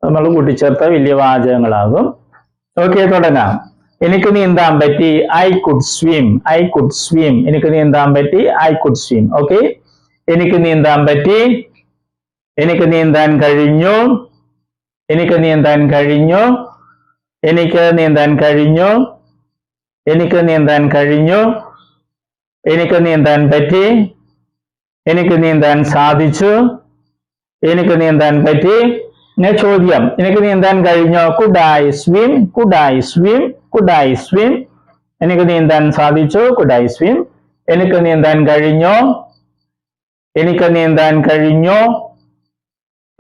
Speaker 1: നമ്മൾ കൂട്ടിച്ചേർത്ത വലിയ വാചകങ്ങളാകും. ഓക്കെ, തുടങ്ങാം. എനിക്ക് നീന്താൻ പറ്റി. I could swim, I could swim. എനിക്ക് നീന്താൻ പറ്റി. I could swim. ഓക്കെ, എനിക്ക് നീന്താൻ പറ്റി. എനിക്ക് നീന്താൻ കഴിഞ്ഞു. എനിക്ക് നീന്താൻ കഴിഞ്ഞു. എനിക്ക് നീന്താൻ കഴിഞ്ഞു. എനിക്ക് നീന്താൻ കഴിഞ്ഞു. എനിക്ക് നീന്താൻ പറ്റി. എനിക്ക് നീന്താൻ സാധിച്ചു. എനിക്ക് നീന്താൻ പറ്റി. ചോദ്യം, എനിക്ക് നീന്താൻ കഴിഞ്ഞോ? Could I swim, could I swim, could I swim. എനിക്ക് നീന്താൻ സാധിച്ചു. Could I swim. എനിക്ക് നീന്താൻ കഴിഞ്ഞോ? എനിക്ക് നീന്താൻ കഴിഞ്ഞോ?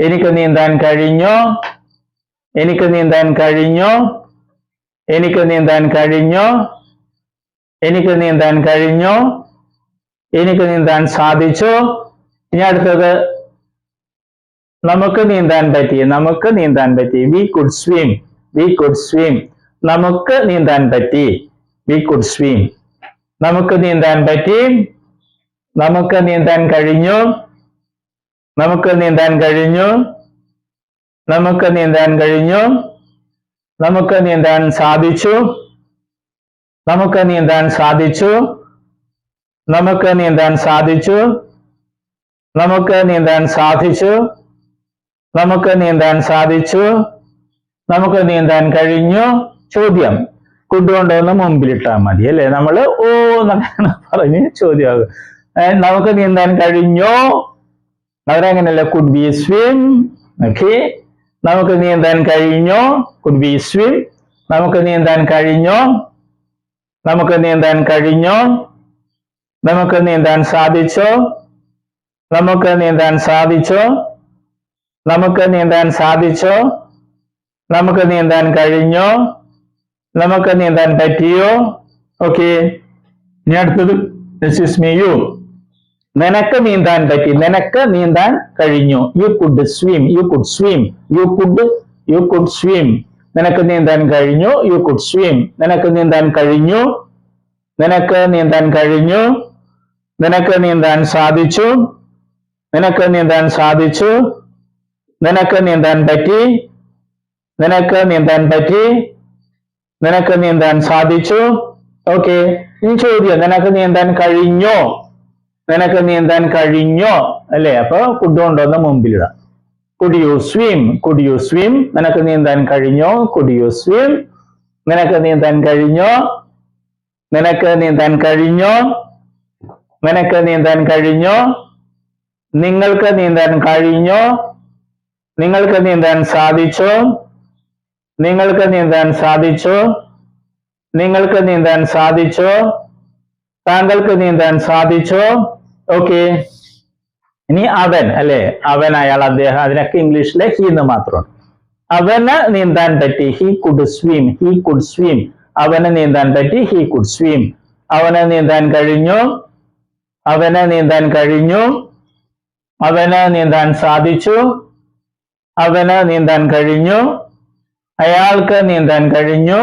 Speaker 1: എനിക്ക് നീന്താൻ കഴിഞ്ഞോ? എനിക്ക് നീന്താൻ കഴിഞ്ഞോ? എനിക്ക് നീന്താൻ കഴിഞ്ഞോ? എനിക്ക് നീന്താൻ കഴിഞ്ഞോ? എനിക്ക് നീന്താൻ സാധിച്ചു. ഇനി അടുത്തത്, നമുക്ക് നീന്താൻ പറ്റി. നമുക്ക് നീന്താൻ പറ്റി. We could swim, we could swim. നമുക്ക് നീന്താൻ പറ്റി. We could swim. നമുക്ക് നീന്താൻ പറ്റി. നമുക്ക് നീന്താൻ കഴിഞ്ഞു. നമുക്ക് നീന്താൻ കഴിഞ്ഞു. നമുക്ക് നീന്താൻ കഴിഞ്ഞു. നമുക്ക് നീന്താൻ സാധിച്ചു. നമുക്ക് നീന്താൻ സാധിച്ചു. നമുക്ക് നീന്താൻ സാധിച്ചു. നമുക്ക് നീന്താൻ സാധിച്ചു. നമുക്ക് നീന്താൻ സാധിച്ചു. നമുക്ക് നീന്താൻ കഴിഞ്ഞു. ചോദ്യം, കുഡ് കൊണ്ടുവന്ന് മുമ്പിലിട്ടാൽ മതി അല്ലെ, നമ്മൾ ഓ എന്നൊക്കെ പറഞ്ഞ് ചോദ്യമാകും. നമുക്ക് നീന്താൻ കഴിഞ്ഞോ? അവരങ്ങനെയല്ല, കുഡ് ബി സ്വിം. ഓക്കെ, നമുക്ക് നീന്താൻ കഴിഞ്ഞോ? Could be swim. നമുക്ക് നീന്താൻ കഴിഞ്ഞോ? നമുക്ക് നീന്താൻ കഴിഞ്ഞോ? നമുക്ക് നീന്താൻ സാധിച്ചോ? നമുക്ക് നീന്താൻ സാധിച്ചോ? നമുക്ക് നീന്താൻ സാധിച്ചോ? നമുക്ക് നീന്താൻ കഴിഞ്ഞോ? നമുക്ക് നീന്താൻ പറ്റിയോ? ഓക്കെ, ഇനി അടുത്തത് യു. നിനക്ക് നീന്താൻ പറ്റി. നിനക്ക് നീന്താൻ കഴിഞ്ഞു. You could swim, you could swim. You could swim. നിനക്ക് നീന്താൻ കഴിഞ്ഞു. You could swim. നിനക്ക് നീന്താൻ കഴിഞ്ഞു. നിനക്ക് നീന്താൻ കഴിഞ്ഞു. നിനക്ക് നീന്താൻ സാധിച്ചു. നിനക്ക് നീന്താൻ സാധിച്ചു. നിനക്ക് നീന്താൻ പറ്റി. നിനക്ക് നീന്താൻ പറ്റി. നിനക്ക് നീന്താൻ സാധിച്ചു. ഓക്കെ, ഇനി ചോദ്യം, നിനക്ക് നീന്താൻ കഴിഞ്ഞോ? നിനക്ക് നീന്താൻ കഴിഞ്ഞോ അല്ലേ, അപ്പൊ കുഡ് കൊണ്ടുവന്ന് മുമ്പിലിടാം. Could you swim, could you swim. നിനക്ക് നീന്താൻ കഴിഞ്ഞോ? Could you swim. നിനക്ക് നീന്താൻ കഴിഞ്ഞോ? നിനക്ക് നീന്താൻ കഴിഞ്ഞോ? നിനക്ക് നീന്താൻ കഴിഞ്ഞോ? നിങ്ങൾക്ക് നീന്താൻ കഴിഞ്ഞോ? നിങ്ങൾക്ക് നീന്താൻ സാധിച്ചോ? നിങ്ങൾക്ക് നീന്താൻ സാധിച്ചോ? നിങ്ങൾക്ക് നീന്താൻ സാധിച്ചോ? താങ്കൾക്ക് നീന്താൻ സാധിച്ചോ? ഓക്കെ, ഇനി അവൻ അല്ലെ, അവൻ, അയാൾ, അദ്ദേഹം, അതിനൊക്കെ ഇംഗ്ലീഷിലെ ഹി എന്ന് മാത്രമാണ്. അവന് നീന്താൻ പറ്റി. He could swim, he could swim. അവന് നീന്താൻ പറ്റി. He could swim. അവന് നീന്താൻ കഴിഞ്ഞു. അവന് നീന്താൻ കഴിഞ്ഞു. അവന് നീന്താൻ സാധിച്ചു. അവന് നീന്താൻ കഴിഞ്ഞു. അയാൾക്ക് നീന്താൻ കഴിഞ്ഞു.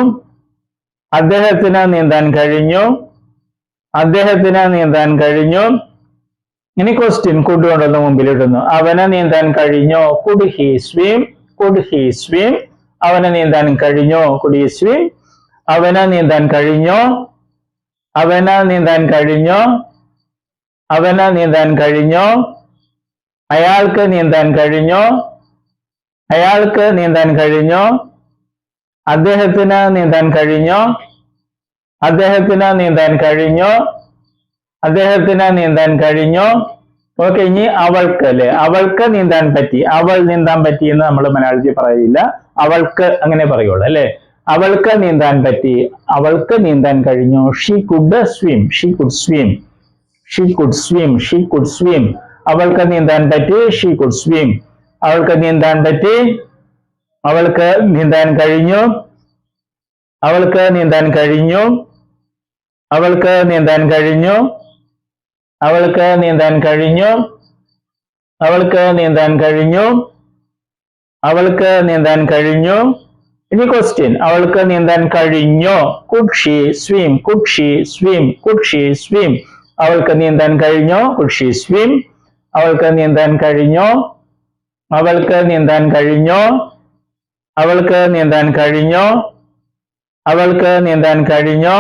Speaker 1: അദ്ദേഹത്തിന് നീന്താൻ കഴിഞ്ഞു. അദ്ദേഹത്തിന് നീന്താൻ കഴിഞ്ഞു. ഇനി ക്വസ്റ്റ്യൻ കുഡ് കൊണ്ടൊന്ന് മുമ്പിലിടുന്നു. അവന് നീന്താൻ കഴിഞ്ഞോ? Could he swim, could he swim. അവന് നീന്താൻ കഴിഞ്ഞോ? Could he swim. അവന് നീന്താൻ കഴിഞ്ഞോ? അവന് നീന്താൻ കഴിഞ്ഞോ? അവന് നീന്താൻ കഴിഞ്ഞോ? അയാൾക്ക് നീന്താൻ കഴിഞ്ഞോ? അയാൾക്ക് നീന്താൻ കഴിഞ്ഞോ? അദ്ദേഹത്തിന് നീന്താൻ കഴിഞ്ഞോ? അദ്ദേഹത്തിന് നീന്താൻ കഴിഞ്ഞോ? അദ്ദേഹത്തിന് നീന്താൻ കഴിഞ്ഞോ? ഓക്കെ, ഇനി അവൾക്ക് അല്ലെ, അവൾക്ക് നീന്താൻ പറ്റി. അവൾ നീന്താൻ പറ്റി എന്ന് നമ്മൾ മലയാളത്തിൽ പറയില്ല, അവൾക്ക് അങ്ങനെ പറയുള്ളൂ അല്ലെ. അവൾക്ക് നീന്താൻ പറ്റി. അവൾക്ക് നീന്താൻ കഴിഞ്ഞു. She could swim, she could swim. She could swim, she could swim. അവൾക്ക് നീന്താൻ പറ്റി. She could swim. അവൾക്ക് നീന്താൻ പറ്റി. അവൾക്ക് നീന്താൻ കഴിഞ്ഞു. അവൾക്ക് നീന്താൻ കഴിഞ്ഞു. അവൾക്ക് നീന്താൻ കഴിഞ്ഞു. അവൾക്ക് നീന്താൻ കഴിഞ്ഞു. അവൾക്ക് നീന്താൻ കഴിഞ്ഞു. അവൾക്ക് നീന്താൻ കഴിഞ്ഞു. ഇനി ക്വസ്റ്റ്യൻ, അവൾക്ക് നീന്താൻ കഴിഞ്ഞോ? Could she swim? Could she swim? Could she swim? അവൾക്ക് നീന്താൻ കഴിഞ്ഞോ? Could she swim? അവൾക്ക് നീന്താൻ കഴിഞ്ഞോ? അവൾക്ക് നീന്താൻ കഴിഞ്ഞോ? അവൾക്ക് നീന്താൻ കഴിഞ്ഞോ? അവൾക്ക് നീന്താൻ കഴിഞ്ഞോ?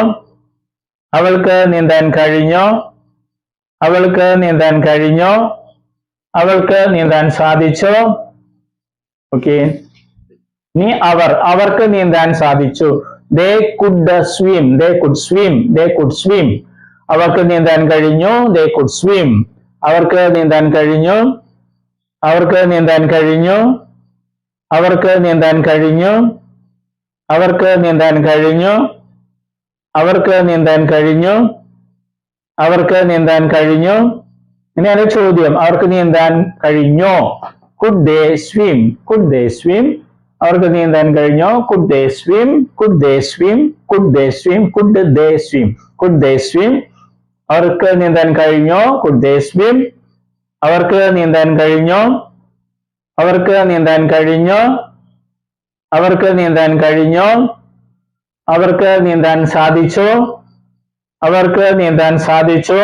Speaker 1: അവൾക്ക് നീന്താൻ കഴിഞ്ഞോ? അവൾക്ക് നീന്താൻ കഴിഞ്ഞോ? അവൾക്ക് നീന്താൻ സാധിച്ചോ? ഓക്കെ, ഇനി അവർക്ക് നീന്താൻ സാധിച്ചു. They could swim. They could swim. They could swim. അവർക്ക് നീന്താൻ കഴിഞ്ഞു. They could swim. അവർക്ക് നീന്താൻ കഴിഞ്ഞു. അവർക്ക് നീന്താൻ കഴിഞ്ഞു. അവർക്ക് നീന്താൻ കഴിഞ്ഞു. അവർക്ക് നീന്താൻ കഴിഞ്ഞു. അവർക്ക് നീന്താൻ കഴിഞ്ഞു. അവർക്ക് നീന്താൻ കഴിഞ്ഞു. ഇനിയാണ് ചോദ്യം, അവർക്ക് നീന്താൻ കഴിഞ്ഞോ? Could they swim? Could they swim? അവർക്ക് നീന്താൻ കഴിഞ്ഞോ? Could they swim? Could they swim? Could they swim? Could they swim? Could they swim? അവർക്ക് നീന്താൻ കഴിഞ്ഞോ? Could they swim? അവർക്ക് നീന്താൻ കഴിഞ്ഞോ? അവർക്ക് നീന്താൻ കഴിഞ്ഞോ? അവർക്ക് നീന്താൻ കഴിഞ്ഞോ? അവർക്ക് നീന്താൻ സാധിച്ചോ? അവർക്ക് നീന്താൻ സാധിച്ചോ?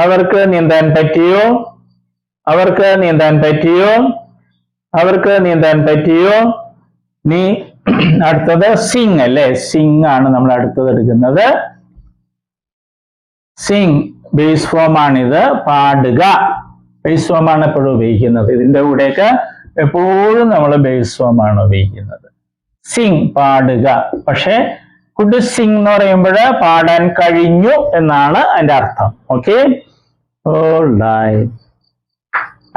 Speaker 1: അവർക്ക് നീന്താൻ പറ്റിയോ? അവർക്ക് നീന്താൻ പറ്റിയോ? അവർക്ക് നീന്താൻ പറ്റിയോ? നീ അടുത്തത് സിംഗ് അല്ലേ? സിംഗ് ആണ് നമ്മൾ അടുത്തത് എടുക്കുന്നത്. സിംഗ് ബേസ് ഫോം ആണിത്. പാടുക ബേസ് ഫോം ആണ് എപ്പോഴും ഉപയോഗിക്കുന്നത്. ഇതിന്റെ കൂടെയൊക്കെ എപ്പോഴും നമ്മൾ ബേസ് ഫോം ആണ് ഉപയോഗിക്കുന്നത്. സിംഗ് പാടുക. പക്ഷെ കുഡ് സിംഗ് എന്ന് പറയുമ്പോൾ പാടാൻ കഴിഞ്ഞു എന്നാണ് അതിന്റെ അർത്ഥം. ഓക്കെ,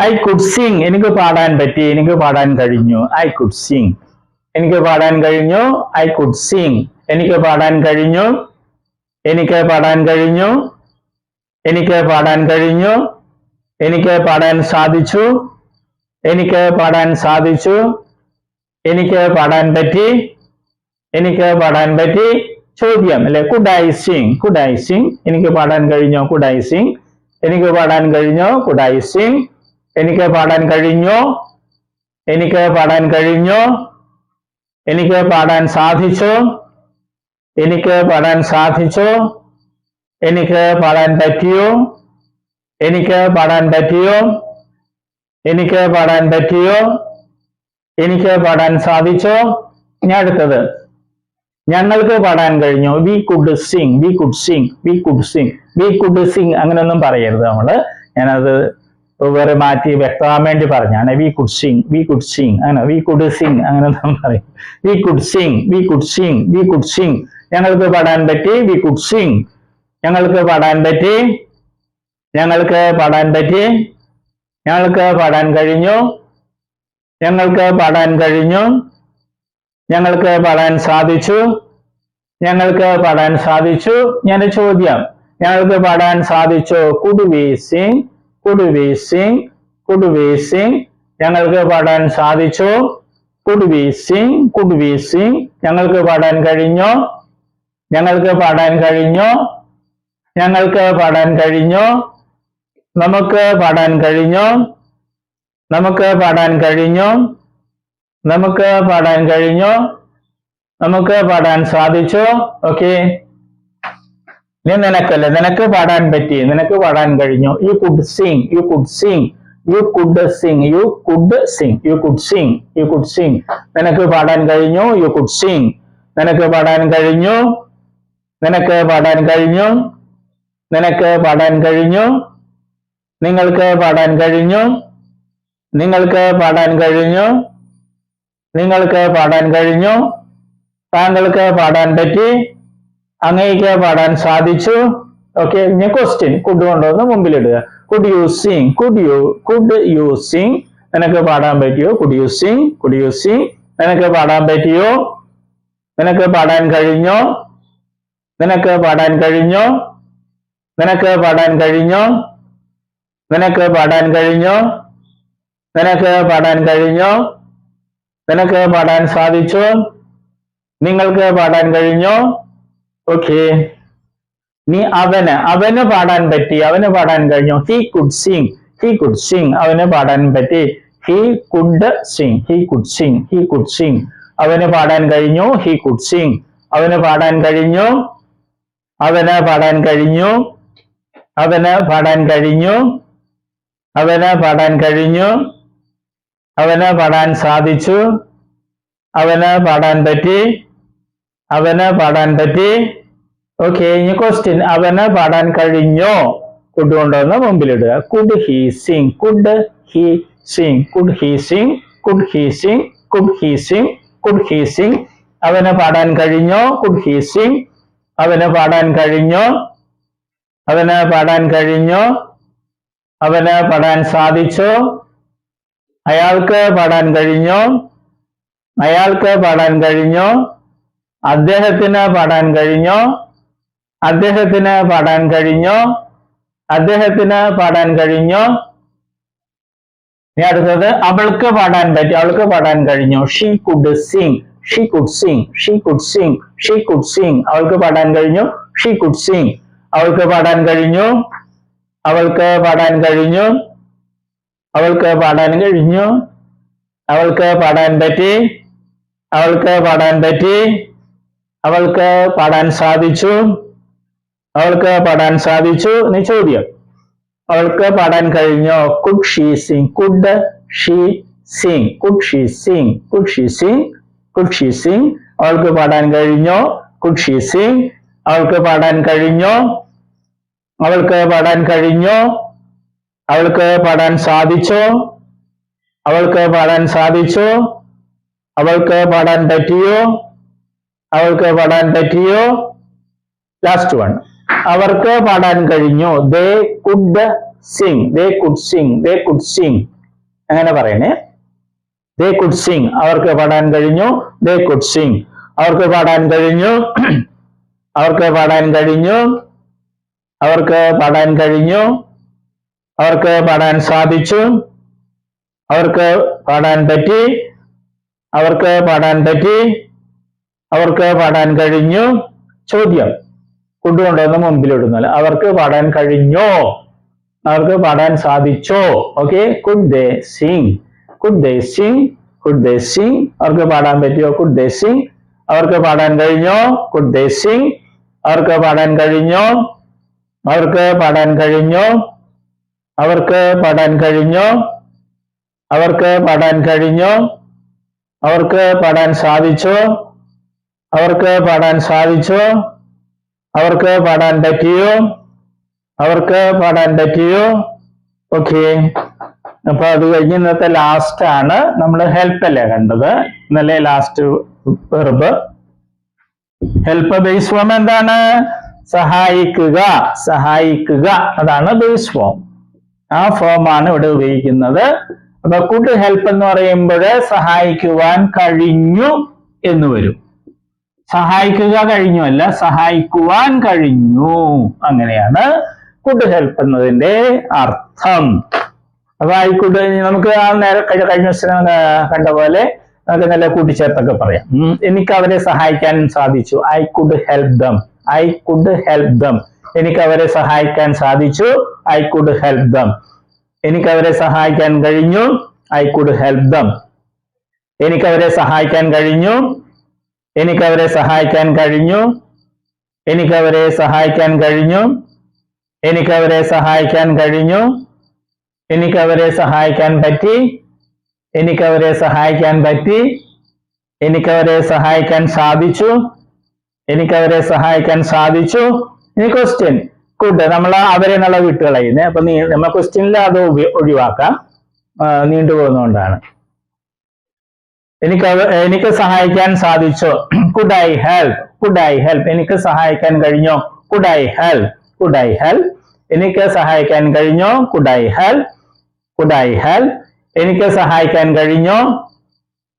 Speaker 1: ഐ കുഡ് സിംഗ്, എനിക്ക് പാടാൻ പറ്റി, എനിക്ക് പാടാൻ കഴിഞ്ഞു. ഐ കുഡ് സിംഗ്, എനിക്ക് പാടാൻ കഴിഞ്ഞു. ഐ കുഡ് സിംഗ്, എനിക്ക് പാടാൻ കഴിഞ്ഞു. എനിക്ക് പാടാൻ കഴിഞ്ഞു. എനിക്ക് പാടാൻ കഴിഞ്ഞു. എനിക്ക് പാടാൻ സാധിച്ചു. എനിക്ക് പാടാൻ സാധിച്ചു. എനിക്ക് പാടാൻ പറ്റി. എനിക്ക് പാടാൻ പറ്റി. ചോദ്യം അല്ലെ, could I Singh? Could I Singh, എനിക്ക് പാടാൻ കഴിഞ്ഞോ? കുഡ് ഐ സിംഗ്, എനിക്ക് പാടാൻ കഴിഞ്ഞോ? കുഡ് ഐ സിംഗ്, എനിക്ക് പാടാൻ കഴിഞ്ഞോ? എനിക്ക് പാടാൻ കഴിഞ്ഞോ? എനിക്ക് പാടാൻ സാധിച്ചോ? എനിക്ക് പാടാൻ സാധിച്ചോ? എനിക്ക് പാടാൻ പറ്റിയോ? എനിക്ക് പാടാൻ പറ്റിയോ? എനിക്ക് പാടാൻ പറ്റിയോ? എനിക്ക് പാടാൻ സാധിച്ചോ? ഇനി അടുത്തത്, ഞങ്ങൾക്ക് പാടാൻ കഴിഞ്ഞു. We could Singh. We could Singh. We could Singh. We could Singh അങ്ങനെയൊന്നും പറയരുത് നമ്മള്. ഞാനത് വേറെ മാറ്റി വ്യക്തമാകാൻ വേണ്ടി പറഞ്ഞാണ്. We could Singh. We could Singh അങ്ങനെ. വി കുഡ് സിംഗ് അങ്ങനെയൊന്നും പറയും. We could Singh. We could Singh. We could Singh. ഞങ്ങൾക്ക് പാടാൻ പറ്റി. We could Singh. ഞങ്ങൾക്ക് പാടാൻ പറ്റി. ഞങ്ങൾക്ക് പാടാൻ പറ്റി. ഞങ്ങൾക്ക് പാടാൻ കഴിഞ്ഞു. ഞങ്ങൾക്ക് പാടാൻ കഴിഞ്ഞു. ഞങ്ങൾക്ക് പാടാൻ സാധിച്ചു. ഞങ്ങൾക്ക് പാടാൻ സാധിച്ചു. ഞാൻ ചോദ്യം, ഞങ്ങൾക്ക് പാടാൻ സാധിച്ചോ? Could we sing? Could we sing? Could we sing? ഞങ്ങൾക്ക് പാടാൻ സാധിച്ചോ? Could we sing? Could we sing? ഞങ്ങൾക്ക് പാടാൻ കഴിഞ്ഞോ? ഞങ്ങൾക്ക് പാടാൻ കഴിഞ്ഞോ? ഞങ്ങൾക്ക് പാടാൻ കഴിഞ്ഞോ? നമുക്ക് പാടാൻ കഴിഞ്ഞോ? നമുക്ക് പാടാൻ കഴിഞ്ഞോ? നമുക്ക് പാടാൻ കഴിഞ്ഞോ? നമുക്ക് പാടാൻ സാധിച്ചോ? ഓക്കെ, നീ നിനക്കല്ലേ, നിനക്ക് പാടാൻ പറ്റി, നിനക്ക് പാടാൻ കഴിഞ്ഞു. You could Singh. You could Singh. You could Singh. You could Singh. You could Singh. You could Singh. നിനക്ക് പാടാൻ കഴിഞ്ഞു. You could Singh. നിനക്ക് പാടാൻ കഴിഞ്ഞു. നിനക്ക് പാടാൻ കഴിഞ്ഞു. നിനക്ക് പാടാൻ കഴിഞ്ഞു. നിങ്ങൾക്ക് പാടാൻ കഴിഞ്ഞു. നിങ്ങൾക്ക് പാടാൻ കഴിഞ്ഞു. നിങ്ങൾക്ക് പാടാൻ കഴിഞ്ഞു. താങ്കൾക്ക് പാടാൻ പറ്റി. അങ്ങേക്ക് പാടാൻ സാധിച്ചു. ഓക്കെ, ഇനി ക്വസ്റ്റ്യൻ കുഡ് കൊണ്ടുവന്ന് മുമ്പിലിടുക. Could you sing? Could you sing? നിനക്ക് പാടാൻ പറ്റിയോ? Could you sing? Could you sing? നിനക്ക് പാടാൻ പറ്റിയോ? നിനക്ക് പാടാൻ കഴിഞ്ഞോ? നിനക്ക് പാടാൻ കഴിഞ്ഞോ? നിനക്ക് പാടാൻ കഴിഞ്ഞോ? നിനക്ക് പാടാൻ കഴിഞ്ഞോ? നിനക്ക് പാടാൻ കഴിഞ്ഞോ? നിനക്ക് പാടാൻ സാധിച്ചോ? നിങ്ങൾക്ക് പാടാൻ കഴിഞ്ഞോ? ഓക്കെ. നീ അവന് പാടാൻ പറ്റി, അവന് പാടാൻ കഴിഞ്ഞോ? He could Singh, he could Singh, അവന് പാടാൻ പറ്റി. He could Singh, he could Singh, he could Singh, അവന് പാടാൻ കഴിഞ്ഞു. ഹി കുഡ് സിംഗ്, അവന് പാടാൻ കഴിഞ്ഞു. അവന് പാടാൻ കഴിഞ്ഞു. അവന് പാടാൻ കഴിഞ്ഞു. അവന് പാടാൻ കഴിഞ്ഞു. അവന് പാടാൻ സാധിച്ചു. അവന് പാടാൻ പറ്റി. അവന് പാടാൻ പറ്റി. ഓക്കെ. ഇനി ക്വസ്റ്റ്യൻ, അവന് പാടാൻ കഴിഞ്ഞോ? കുഡ് കൊണ്ടുവന്ന് മുമ്പിലിടുക. Could he sing, could he sing, could he sing, could he sing, could he sing, could he sing, അവന് പാടാൻ കഴിഞ്ഞോ? കുഡ് ഹി സിംഗ്, അവന് പാടാൻ കഴിഞ്ഞോ? അവന് പാടാൻ കഴിഞ്ഞോ? അവന് പാടാൻ സാധിച്ചോ? അയാൾക്ക് പാടാൻ കഴിഞ്ഞോ? അയാൾക്ക് പാടാൻ കഴിഞ്ഞോ? അദ്ദേഹത്തിന് പാടാൻ കഴിഞ്ഞോ? അദ്ദേഹത്തിന് പാടാൻ കഴിഞ്ഞോ? അദ്ദേഹത്തിന് പാടാൻ കഴിഞ്ഞോ? ഇനി അടുത്തത്, അവൾക്ക് പാടാൻ പറ്റി, അവൾക്ക് പാടാൻ കഴിഞ്ഞോ? She could Singh, she could Singh, she could Singh, she could Singh, അവൾക്ക് പാടാൻ കഴിഞ്ഞു. ഷീ കുഡ് സിംഗ്, അവൾക്ക് പാടാൻ കഴിഞ്ഞു. അവൾക്ക് പാടാൻ കഴിഞ്ഞു. അവൾക്ക് പാടാൻ കഴിഞ്ഞു. അവൾക്ക് പാടാൻ പറ്റി. അവൾക്ക് പാടാൻ പറ്റി. അവൾക്ക് പാടാൻ സാധിച്ചു. അവൾക്ക് പാടാൻ സാധിച്ചു. ഇനി ചോദ്യം, അവൾക്ക് പാടാൻ കഴിഞ്ഞോ? Could she Singh, could she Singh, could she Singh, could she Singh, could she Singh, അവൾക്ക് പാടാൻ കഴിഞ്ഞോ? കുഡ് ഷീ സിംഗ്, അവൾക്ക് പാടാൻ കഴിഞ്ഞോ? അവൾക്ക് പാടാൻ കഴിഞ്ഞോ? അവൾക്ക് പാടാൻ സാധിച്ചോ? അവൾക്ക് പാടാൻ സാധിച്ചോ? അവൾക്ക് പാടാൻ പറ്റിയോ? അവൾക്ക് പാടാൻ പറ്റിയോ? ലാസ്റ്റ് വൺ, അവർക്ക് പാടാൻ കഴിഞ്ഞു. They could Singh, they could Singh, they could Singh, അങ്ങനെ പറയണേ. ദേ കുഡ് സിംഗ്, അവർക്ക് പാടാൻ കഴിഞ്ഞു. ദേ കുഡ് സിംഗ്, അവർക്ക് പാടാൻ കഴിഞ്ഞു. അവർക്ക് പാടാൻ കഴിഞ്ഞു. അവർക്ക് പാടാൻ കഴിഞ്ഞു. അവർക്ക് പാടാൻ സാധിച്ചു. അവർക്ക് പാടാൻ പറ്റി. അവർക്ക് പാടാൻ പറ്റി. അവർക്ക് പാടാൻ കഴിഞ്ഞു. ചോദ്യം, കുഡ് കൊണ്ടുവന്ന് മുമ്പിലിടുന്നത്, അവർക്ക് പാടാൻ കഴിഞ്ഞോ? അവർക്ക് പാടാൻ സാധിച്ചോ? Okay. Could they sing, could they sing, could they sing, അവർക്ക് പാടാൻ പറ്റിയോ? കുഡ് ദേ സിംഗ്, അവർക്ക് പാടാൻ കഴിഞ്ഞോ? കുഡ് ദേ സിംഗ്, അവർക്ക് പാടാൻ കഴിഞ്ഞോ? അവർക്ക് പാടാൻ കഴിഞ്ഞോ? അവർക്ക് പാടാൻ കഴിഞ്ഞോ? അവർക്ക് പാടാൻ കഴിഞ്ഞോ? അവർക്ക് പാടാൻ സാധിച്ചോ? അവർക്ക് പാടാൻ സാധിച്ചോ? അവർക്ക് പാടാൻ പറ്റിയോ? അവർക്ക് പാടാൻ പറ്റിയോ? ഓക്കെ. അപ്പൊ അത് കഴിഞ്ഞ് ഇന്നത്തെ ലാസ്റ്റ് ആണ് നമ്മൾ ഹെൽപ്പ് അല്ലേ കണ്ടത്. ഇന്നലെ last verb help base form എന്താണ്? സഹായിക്കുക, സഹായിക്കുക, അതാണ് ബേസ് ഫോം. ആ ഫോമാണ് ഇവിടെ ഉപയോഗിക്കുന്നത്. അപ്പൊ കുഡ് ഹെൽപ്പ് എന്ന് പറയുമ്പോൾ സഹായിക്കുവാൻ കഴിഞ്ഞു എന്ന് വരും. സഹായിക്കുക കഴിഞ്ഞു അല്ല, സഹായിക്കുവാൻ കഴിഞ്ഞു, അങ്ങനെയാണ് കുഡ് ഹെൽപ്പ് എന്നതിന്റെ അർത്ഥം. അപ്പൊ ഐ കുഡ്, നമുക്ക് ആ നേരെ കഴിഞ്ഞ ദിവസം കണ്ട പോലെ നമുക്ക് നല്ല കൂട്ടിച്ചേർത്തൊക്കെ പറയാം. എനിക്ക് അവരെ സഹായിക്കാൻ സാധിച്ചു. I could help them, I could help them, എനിക്ക് അവരെ സഹായിക്കാൻ സാധിച്ചു. ഐ കുഡ് ഹെൽപ്പ് ദം, എനിക്ക് അവരെ സഹായിക്കാൻ കഴിഞ്ഞു. ഐ കുഡ് ഹെൽപ്പ് ദം, എനിക്ക് അവരെ സഹായിക്കാൻ കഴിഞ്ഞു. എനിക്ക് അവരെ സഹായിക്കാൻ കഴിഞ്ഞു. എനിക്ക് അവരെ സഹായിക്കാൻ കഴിഞ്ഞു. എനിക്ക് അവരെ സഹായിക്കാൻ കഴിഞ്ഞു. എനിക്ക് അവരെ സഹായിക്കാൻ പറ്റി. എനിക്ക് അവരെ സഹായിക്കാൻ പറ്റി. എനിക്ക് അവരെ സഹായിക്കാൻ സാധിച്ചു. എനിക്ക് അവരെ സഹായിക്കാൻ സാധിച്ചു. ഇനി ക്വസ്റ്റ്യൻ, കുഡ് നമ്മൾ അവരെ എന്നുള്ള വിട്ടുകളയുന്നത്. അപ്പൊ നമ്മൾ ക്വസ്റ്റ്യനിൽ അത് ഒഴിവാക്കാം, നീണ്ടുപോകുന്നതുകൊണ്ടാണ്. എനിക്ക് സഹായിക്കാൻ സാധിച്ചോ? Could I help, could I help, എനിക്ക് സഹായിക്കാൻ കഴിഞ്ഞോ? Could I help, could I help, എനിക്ക് സഹായിക്കാൻ കഴിഞ്ഞോ? Could I help, could I help, എനിക്ക് സഹായിക്കാൻ കഴിഞ്ഞോ?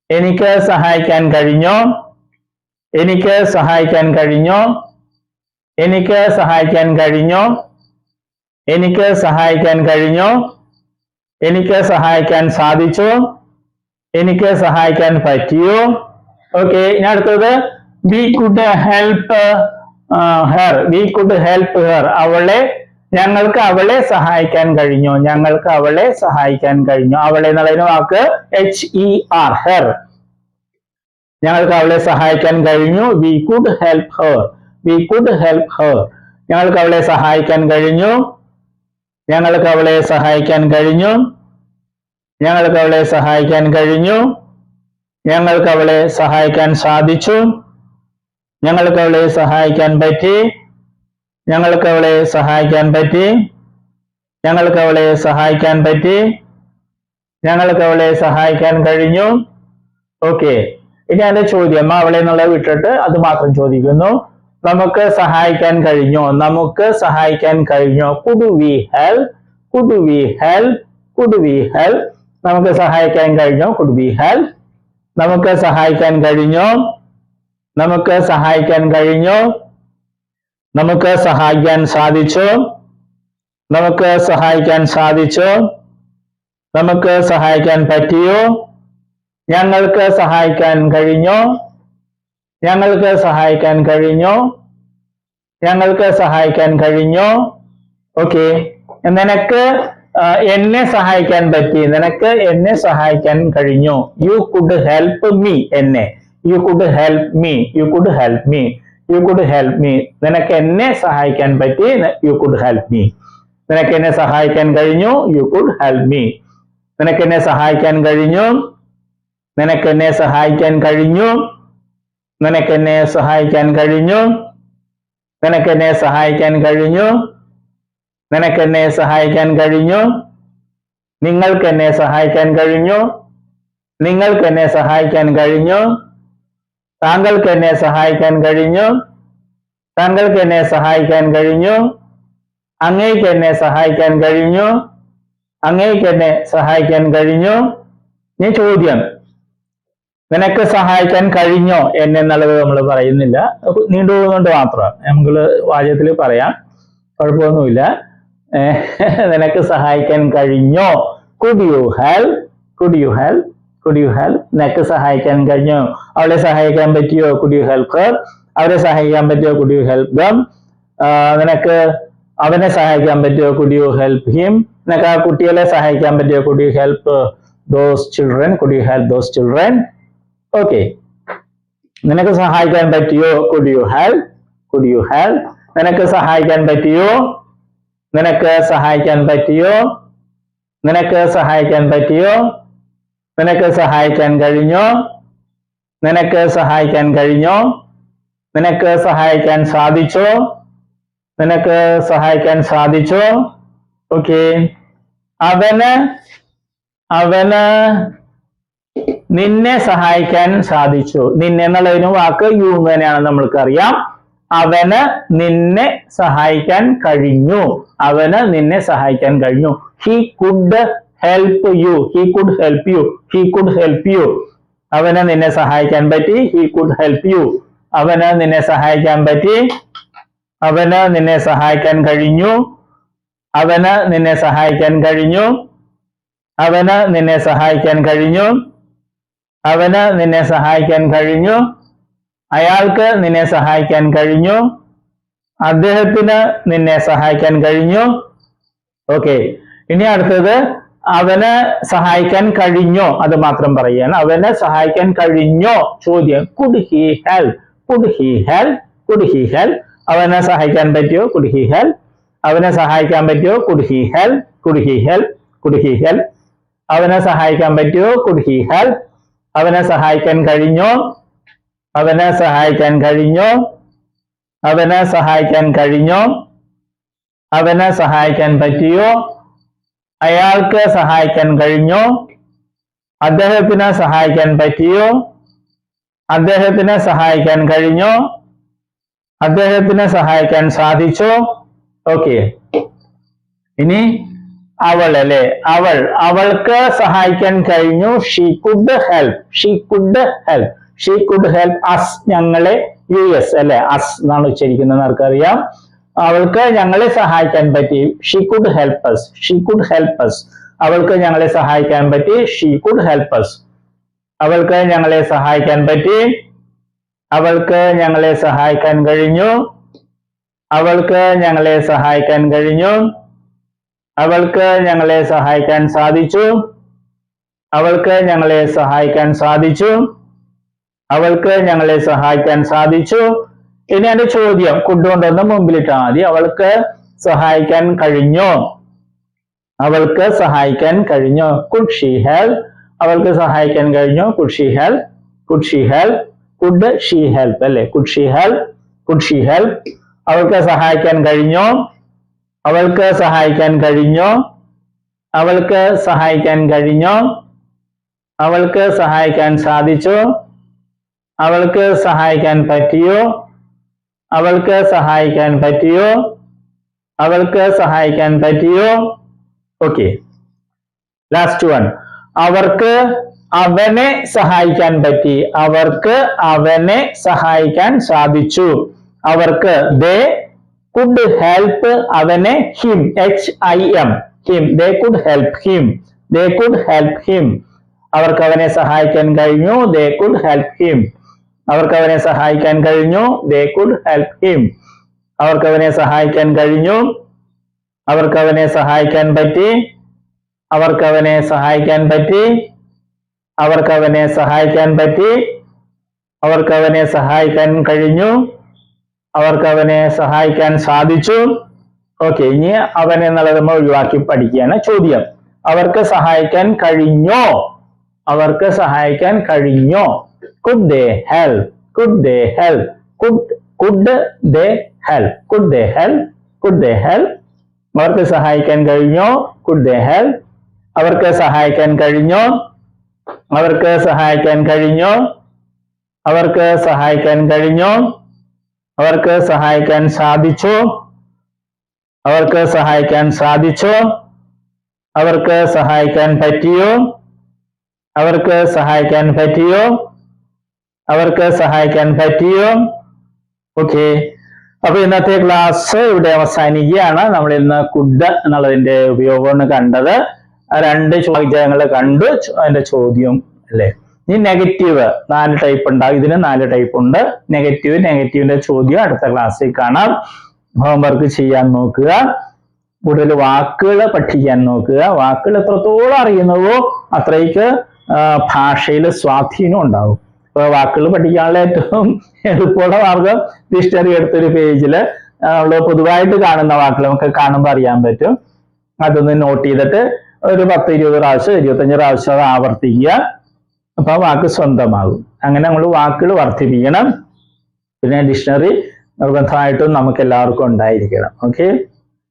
Speaker 1: എനിക്ക് സഹായിക്കാൻ കഴിഞ്ഞോ? എനിക്ക് സഹായിക്കാൻ കഴിഞ്ഞോ? എനിക്ക് സഹായിക്കാൻ കഴിഞ്ഞോ? എനിക്ക് സഹായിക്കാൻ കഴിഞ്ഞോ? എനിക്ക് സഹായിക്കാൻ സാധിച്ചോ? എനിക്ക് സഹായിക്കാൻ പറ്റിയോ? ഓക്കെ, ഇനി അടുത്തത് we could help her. We could help her. ഞങ്ങൾക്ക് അവളെ സഹായിക്കാൻ കഴിഞ്ഞു. ഞങ്ങൾക്ക് അവളെ സഹായിക്കാൻ കഴിഞ്ഞു. അവളെ എന്നുള്ളതിന് വാക്ക് HER, ഹെർ. ഞങ്ങൾക്ക് അവളെ സഹായിക്കാൻ കഴിഞ്ഞു. We could help her. We could help her. ഞങ്ങൾക്ക് അവളെ സഹായിക്കാൻ കഴിഞ്ഞു. ഞങ്ങൾക്ക് അവളെ സഹായിക്കാൻ കഴിഞ്ഞു. ഞങ്ങൾക്ക് അവളെ സഹായിക്കാൻ കഴിഞ്ഞു. ഞങ്ങൾക്ക് അവളെ സഹായിക്കാൻ സാധിച്ചു. ഞങ്ങൾക്ക് അവളെ സഹായിക്കാൻ പറ്റി. ഞങ്ങൾക്ക് അവളെ സഹായിക്കാൻ പറ്റി. ഞങ്ങൾക്ക് അവളെ സഹായിക്കാൻ പറ്റി. ഞങ്ങൾക്ക് അവളെ സഹായിക്കാൻ കഴിഞ്ഞു. ഓക്കെ, ഇനി അതിന്റെ ചോദ്യം അവളെ എന്നുള്ളത് വിട്ടിട്ട് അത് മാത്രം ചോദിക്കുന്നു. നമുക്ക് സഹായിക്കാൻ കഴിഞ്ഞോ? നമുക്ക് സഹായിക്കാൻ കഴിഞ്ഞോ? Could V help? Could we help? Could we help? നമുക്ക് സഹായിക്കാൻ കഴിഞ്ഞോ? Could V help? നമുക്ക് സഹായിക്കാൻ കഴിഞ്ഞോ? നമുക്ക് സഹായിക്കാൻ കഴിഞ്ഞോ? നമുക്ക് സഹായിക്കാൻ സാധിച്ചോ? നമുക്ക് സഹായിക്കാൻ സാധിച്ചോ? നമുക്ക് സഹായിക്കാൻ പറ്റിയോ? ഞങ്ങൾക്ക് സഹായിക്കാൻ കഴിഞ്ഞോ? ഞങ്ങൾക്ക് സഹായിക്കാൻ കഴിഞ്ഞോ? ഞങ്ങൾക്ക് സഹായിക്കാൻ കഴിഞ്ഞോ? ഓക്കെ, നിനക്ക് എന്നെ സഹായിക്കാൻ പറ്റി. നിനക്ക് എന്നെ സഹായിക്കാൻ കഴിഞ്ഞു. You could help me. എന്നെ. You could help me. You could help me. You could help me. നിനക്ക് എന്നെ സഹായിക്കാൻ പറ്റി. You could help me. നിനക്ക് എന്നെ സഹായിക്കാൻ കഴിഞ്ഞു. You could help me. നിനക്ക് എന്നെ സഹായിക്കാൻ കഴിഞ്ഞു. നിനക്ക് എന്നെ സഹായിക്കാൻ കഴിഞ്ഞു. നിനക്ക് എന്നെ സഹായിക്കാൻ കഴിഞ്ഞു. നിനക്ക് എന്നെ സഹായിക്കാൻ കഴിഞ്ഞു. നിനക്ക് എന്നെ സഹായിക്കാൻ കഴിഞ്ഞു. നിങ്ങൾക്ക് എന്നെ സഹായിക്കാൻ കഴിഞ്ഞു. നിങ്ങൾക്ക് എന്നെ സഹായിക്കാൻ കഴിഞ്ഞു. താങ്കൾക്ക് എന്നെ സഹായിക്കാൻ കഴിഞ്ഞു. താങ്കൾക്ക് എന്നെ സഹായിക്കാൻ കഴിഞ്ഞു. അങ്ങേക്ക് എന്നെ സഹായിക്കാൻ കഴിഞ്ഞു. അങ്ങേക്ക് എന്നെ സഹായിക്കാൻ കഴിഞ്ഞു. ഇനി ചോദ്യം, നിനക്ക് സഹായിക്കാൻ കഴിഞ്ഞോ എന്നുള്ളത് നമ്മൾ പറയുന്നില്ല, നീണ്ടുപോകുന്നുണ്ട് മാത്രം. നമുക്ക് വാചകത്തിൽ പറയാം, കുഴപ്പമൊന്നുമില്ല. നിനക്ക് സഹായിക്കാൻ കഴിഞ്ഞോ? Could you help? Could you help? Could you help? നിനക്ക് സഹായിക്കാൻ കഴിഞ്ഞോ? അവളെ സഹായിക്കാൻ പറ്റിയോ? Could you help her? അവരെ സഹായിക്കാൻ പറ്റിയോ? Could you help them? നിനക്ക് അവനെ സഹായിക്കാൻ പറ്റിയോ? Could you help him? നിനക്ക് ആ കുട്ടികളെ സഹായിക്കാൻ പറ്റിയോ? Could you help those children? Could you help those children? Okay, നിനക്ക് സഹായിക്കാൻ പറ്റിയോ? Could you help? Could you help? നിനക്ക് സഹായിക്കാൻ പറ്റിയോ? നിനക്ക് സഹായിക്കാൻ പറ്റിയോ? നിനക്ക് സഹായിക്കാൻ പറ്റിയോ? നിനക്ക് സഹായിക്കാൻ കഴിഞ്ഞോ? നിനക്ക് സഹായിക്കാൻ കഴിഞ്ഞോ? നിനക്ക് സഹായിക്കാൻ സാധിച്ചോ? നിനക്ക് സഹായിക്കാൻ സാധിച്ചോ? ഓക്കെ, അവന് നിന്നെ സഹായിക്കാൻ സാധിച്ചു. നിന്നെ എന്നുള്ളതിന് വാക്ക് യു തന്നെയാണ്, നമ്മൾക്കറിയാം. അവന് നിന്നെ സഹായിക്കാൻ കഴിഞ്ഞു. അവന് നിന്നെ സഹായിക്കാൻ കഴിഞ്ഞു. He could help you. He could help you. He could help you. അവന് നിന്നെ സഹായിക്കാൻ പറ്റി. He could help you. അവന് നിന്നെ സഹായിക്കാൻ പറ്റി. അവന് നിന്നെ സഹായിക്കാൻ കഴിഞ്ഞു. അവന് നിന്നെ സഹായിക്കാൻ കഴിഞ്ഞു. അവന് നിന്നെ സഹായിക്കാൻ കഴിഞ്ഞു. അവന് നിന്നെ സഹായിക്കാൻ കഴിഞ്ഞു. അയാൾക്ക് നിന്നെ സഹായിക്കാൻ കഴിഞ്ഞു. അദ്ദേഹത്തിന് നിന്നെ സഹായിക്കാൻ കഴിഞ്ഞു. ഓക്കെ, ഇനി അടുത്തത് അവന് സഹായിക്കാൻ കഴിഞ്ഞോ, അത് മാത്രം പറയുകയാണ്. അവന് സഹായിക്കാൻ കഴിഞ്ഞോ? ചോദ്യം, could he help? Could he help? Could he help? അവനെ സഹായിക്കാൻ പറ്റിയോ? Could he help? അവനെ സഹായിക്കാൻ പറ്റിയോ? Could he help? Could he help? Could he help? അവനെ സഹായിക്കാൻ പറ്റിയോ? Could he help? അവനെ സഹായിക്കാൻ കഴിഞ്ഞോ? അവനെ സഹായിക്കാൻ കഴിഞ്ഞോ? അവനെ സഹായിക്കാൻ കഴിഞ്ഞോ? അവനെ സഹായിക്കാൻ പറ്റിയോ? അയാൾക്ക് സഹായിക്കാൻ കഴിഞ്ഞോ? അദ്ദേഹത്തിന് സഹായിക്കാൻ പറ്റിയോ? അദ്ദേഹത്തിന് സഹായിക്കാൻ കഴിഞ്ഞോ? അദ്ദേഹത്തിന് സഹായിക്കാൻ സാധിച്ചോ? ഓക്കെ, ഇനി അവൾ അല്ലെ, അവൾക്ക് സഹായിക്കാൻ കഴിഞ്ഞു. She could help. She could help. She could help us. ഞങ്ങളെ, US അല്ലെ, അസ് എന്നാണ് ഉച്ചരിക്കുന്നത്, നമുക്കറിയാം. അവൾക്ക് ഞങ്ങളെ സഹായിക്കാൻ പറ്റി. She could help us. She could help us. അവൾക്ക് ഞങ്ങളെ സഹായിക്കാൻ പറ്റി. She could help us. അവൾക്ക് ഞങ്ങളെ സഹായിക്കാൻ പറ്റി. അവൾക്ക് ഞങ്ങളെ സഹായിക്കാൻ കഴിഞ്ഞു. അവൾക്ക് ഞങ്ങളെ സഹായിക്കാൻ കഴിഞ്ഞു. അവൾക്ക് ഞങ്ങളെ സഹായിക്കാൻ സാധിച്ചു. അവൾക്ക് ഞങ്ങളെ സഹായിക്കാൻ സാധിച്ചു. അവൾക്ക് ഞങ്ങളെ സഹായിക്കാൻ സാധിച്ചു. ഇനി എന്റെ ചോദ്യം കൊണ്ടുകൊണ്ടൊന്ന് മുമ്പിലിട്ടാൽ മതി. അവൾക്ക് സഹായിക്കാൻ കഴിഞ്ഞോ? അവൾക്ക് സഹായിക്കാൻ കഴിഞ്ഞോ? Could she help? അവൾക്ക് സഹായിക്കാൻ കഴിഞ്ഞോ? Could she help? Could she help? Could she help? അല്ലേ? Could she help? Could she help? അവൾക്ക് സഹായിക്കാൻ കഴിഞ്ഞോ? അവൾക്ക് സഹായിക്കാൻ കഴിഞ്ഞോ? അവൾക്ക് സഹായിക്കാൻ കഴിഞ്ഞോ? അവൾക്ക് സഹായിക്കാൻ സാധിച്ചോ? അവൾക്ക് സഹായിക്കാൻ പറ്റിയോ? അവൾക്ക് സഹായിക്കാൻ പറ്റിയോ? അവൾക്ക് സഹായിക്കാൻ പറ്റിയോ? Okay, last one. അവർക്ക് അവനെ സഹായിക്കാൻ പറ്റി. അവർക്ക് അവനെ സഹായിക്കാൻ സാധിച്ചു. അവർക്ക് they could help അവനെ him, HIM, him, they could help him, they could help him. അവർക്ക് അവനെ സഹായിക്കാൻ കഴിഞ്ഞു. they could help him. അവർക്ക് അവനെ സഹായിക്കാൻ കഴിഞ്ഞു. they could help him. അവർക്ക് അവനെ സഹായിക്കാൻ കഴിഞ്ഞു. അവർക്ക് അവനെ സഹായിക്കാൻ പറ്റി. അവർക്ക് അവനെ സഹായിക്കാൻ പറ്റി. അവർക്ക് അവനെ സഹായിക്കാൻ പറ്റി. അവർക്ക് അവനെ സഹായിക്കാൻ കഴിഞ്ഞു. അവർക്ക് അവനെ സഹായിക്കാൻ സാധിച്ചു. ഓക്കെ, ഇനി അവൻ എന്നുള്ളത് നമ്മൾ ഒഴിവാക്കി പഠിക്കുകയാണ്. ചോദ്യം, അവർക്ക് സഹായിക്കാൻ കഴിഞ്ഞോ? അവർക്ക് സഹായിക്കാൻ കഴിഞ്ഞോ? Could they help? Could they help? Could they help? Could they help? Could they help? അവർക്ക് സഹായിക്കാൻ കഴിഞ്ഞോ? Could they help? അവർക്ക് സഹായിക്കാൻ കഴിഞ്ഞോ? അവർക്ക് സഹായിക്കാൻ കഴിഞ്ഞോ? അവർക്ക് സഹായിക്കാൻ കഴിഞ്ഞോ? അവർക്ക് സഹായിക്കാൻ സാധിച്ചോ? അവർക്ക് സഹായിക്കാൻ സാധിച്ചോ? അവർക്ക് സഹായിക്കാൻ പറ്റിയോ? അവർക്ക് സഹായിക്കാൻ പറ്റിയോ? അവർക്ക് സഹായിക്കാൻ പറ്റിയോ? ഓക്കെ, അപ്പൊ ഇന്നത്തെ ക്ലാസ് ഇവിടെ അവസാനിക്കുകയാണ്. നമ്മൾ ഇന്ന് കുഡ് എന്നുള്ളതിന്റെ ഉപയോഗമാണ് കണ്ടത്. രണ്ട് ചോദ്യങ്ങൾ കണ്ടു, അതിന്റെ ചോദ്യം അല്ലേ. ഇനി നെഗറ്റീവ് 4 ടൈപ്പ് ഉണ്ടാകും. ഇതിന് 4 ടൈപ്പ് ഉണ്ട്. നെഗറ്റീവിന്റെ ചോദ്യം അടുത്ത ക്ലാസ്സിൽ കാണാം. ഹോംവർക്ക് ചെയ്യാൻ നോക്കുക. കൂടുതൽ വാക്കുകൾ പഠിക്കാൻ നോക്കുക. വാക്കുകൾ എത്രത്തോളം അറിയുന്നവോ അത്രയ്ക്ക് ഭാഷയിൽ സ്വാധീനം ഉണ്ടാവും. ഇപ്പൊ വാക്കുകൾ പഠിക്കാനുള്ള ഏറ്റവും എളുപ്പമുള്ള മാർഗം ഡിക്ഷണറി എടുത്തൊരു പേജിൽ നമ്മൾ പൊതുവായിട്ട് കാണുന്ന വാക്കുകൾ നമുക്ക് കാണുമ്പോൾ അറിയാൻ പറ്റും. അതൊന്ന് നോട്ട് ചെയ്തിട്ട് ഒരു 10-20 പ്രാവശ്യം 25 പ്രാവശ്യം അത് ആവർത്തിക്കുക. അപ്പൊ ആ വാക്ക് സ്വന്തമാകും. അങ്ങനെ നമ്മൾ വാക്കുകൾ വർദ്ധിപ്പിക്കണം. പിന്നെ ഡിക്ഷണറി നിർബന്ധമായിട്ടും നമുക്ക് എല്ലാവർക്കും ഉണ്ടായിരിക്കണം. Okay,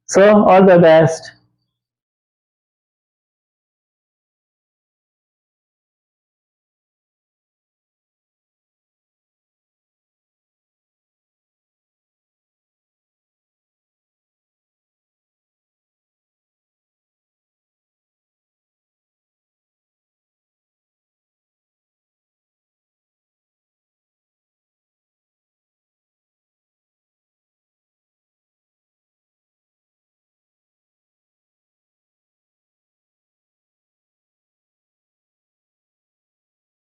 Speaker 1: so all the best.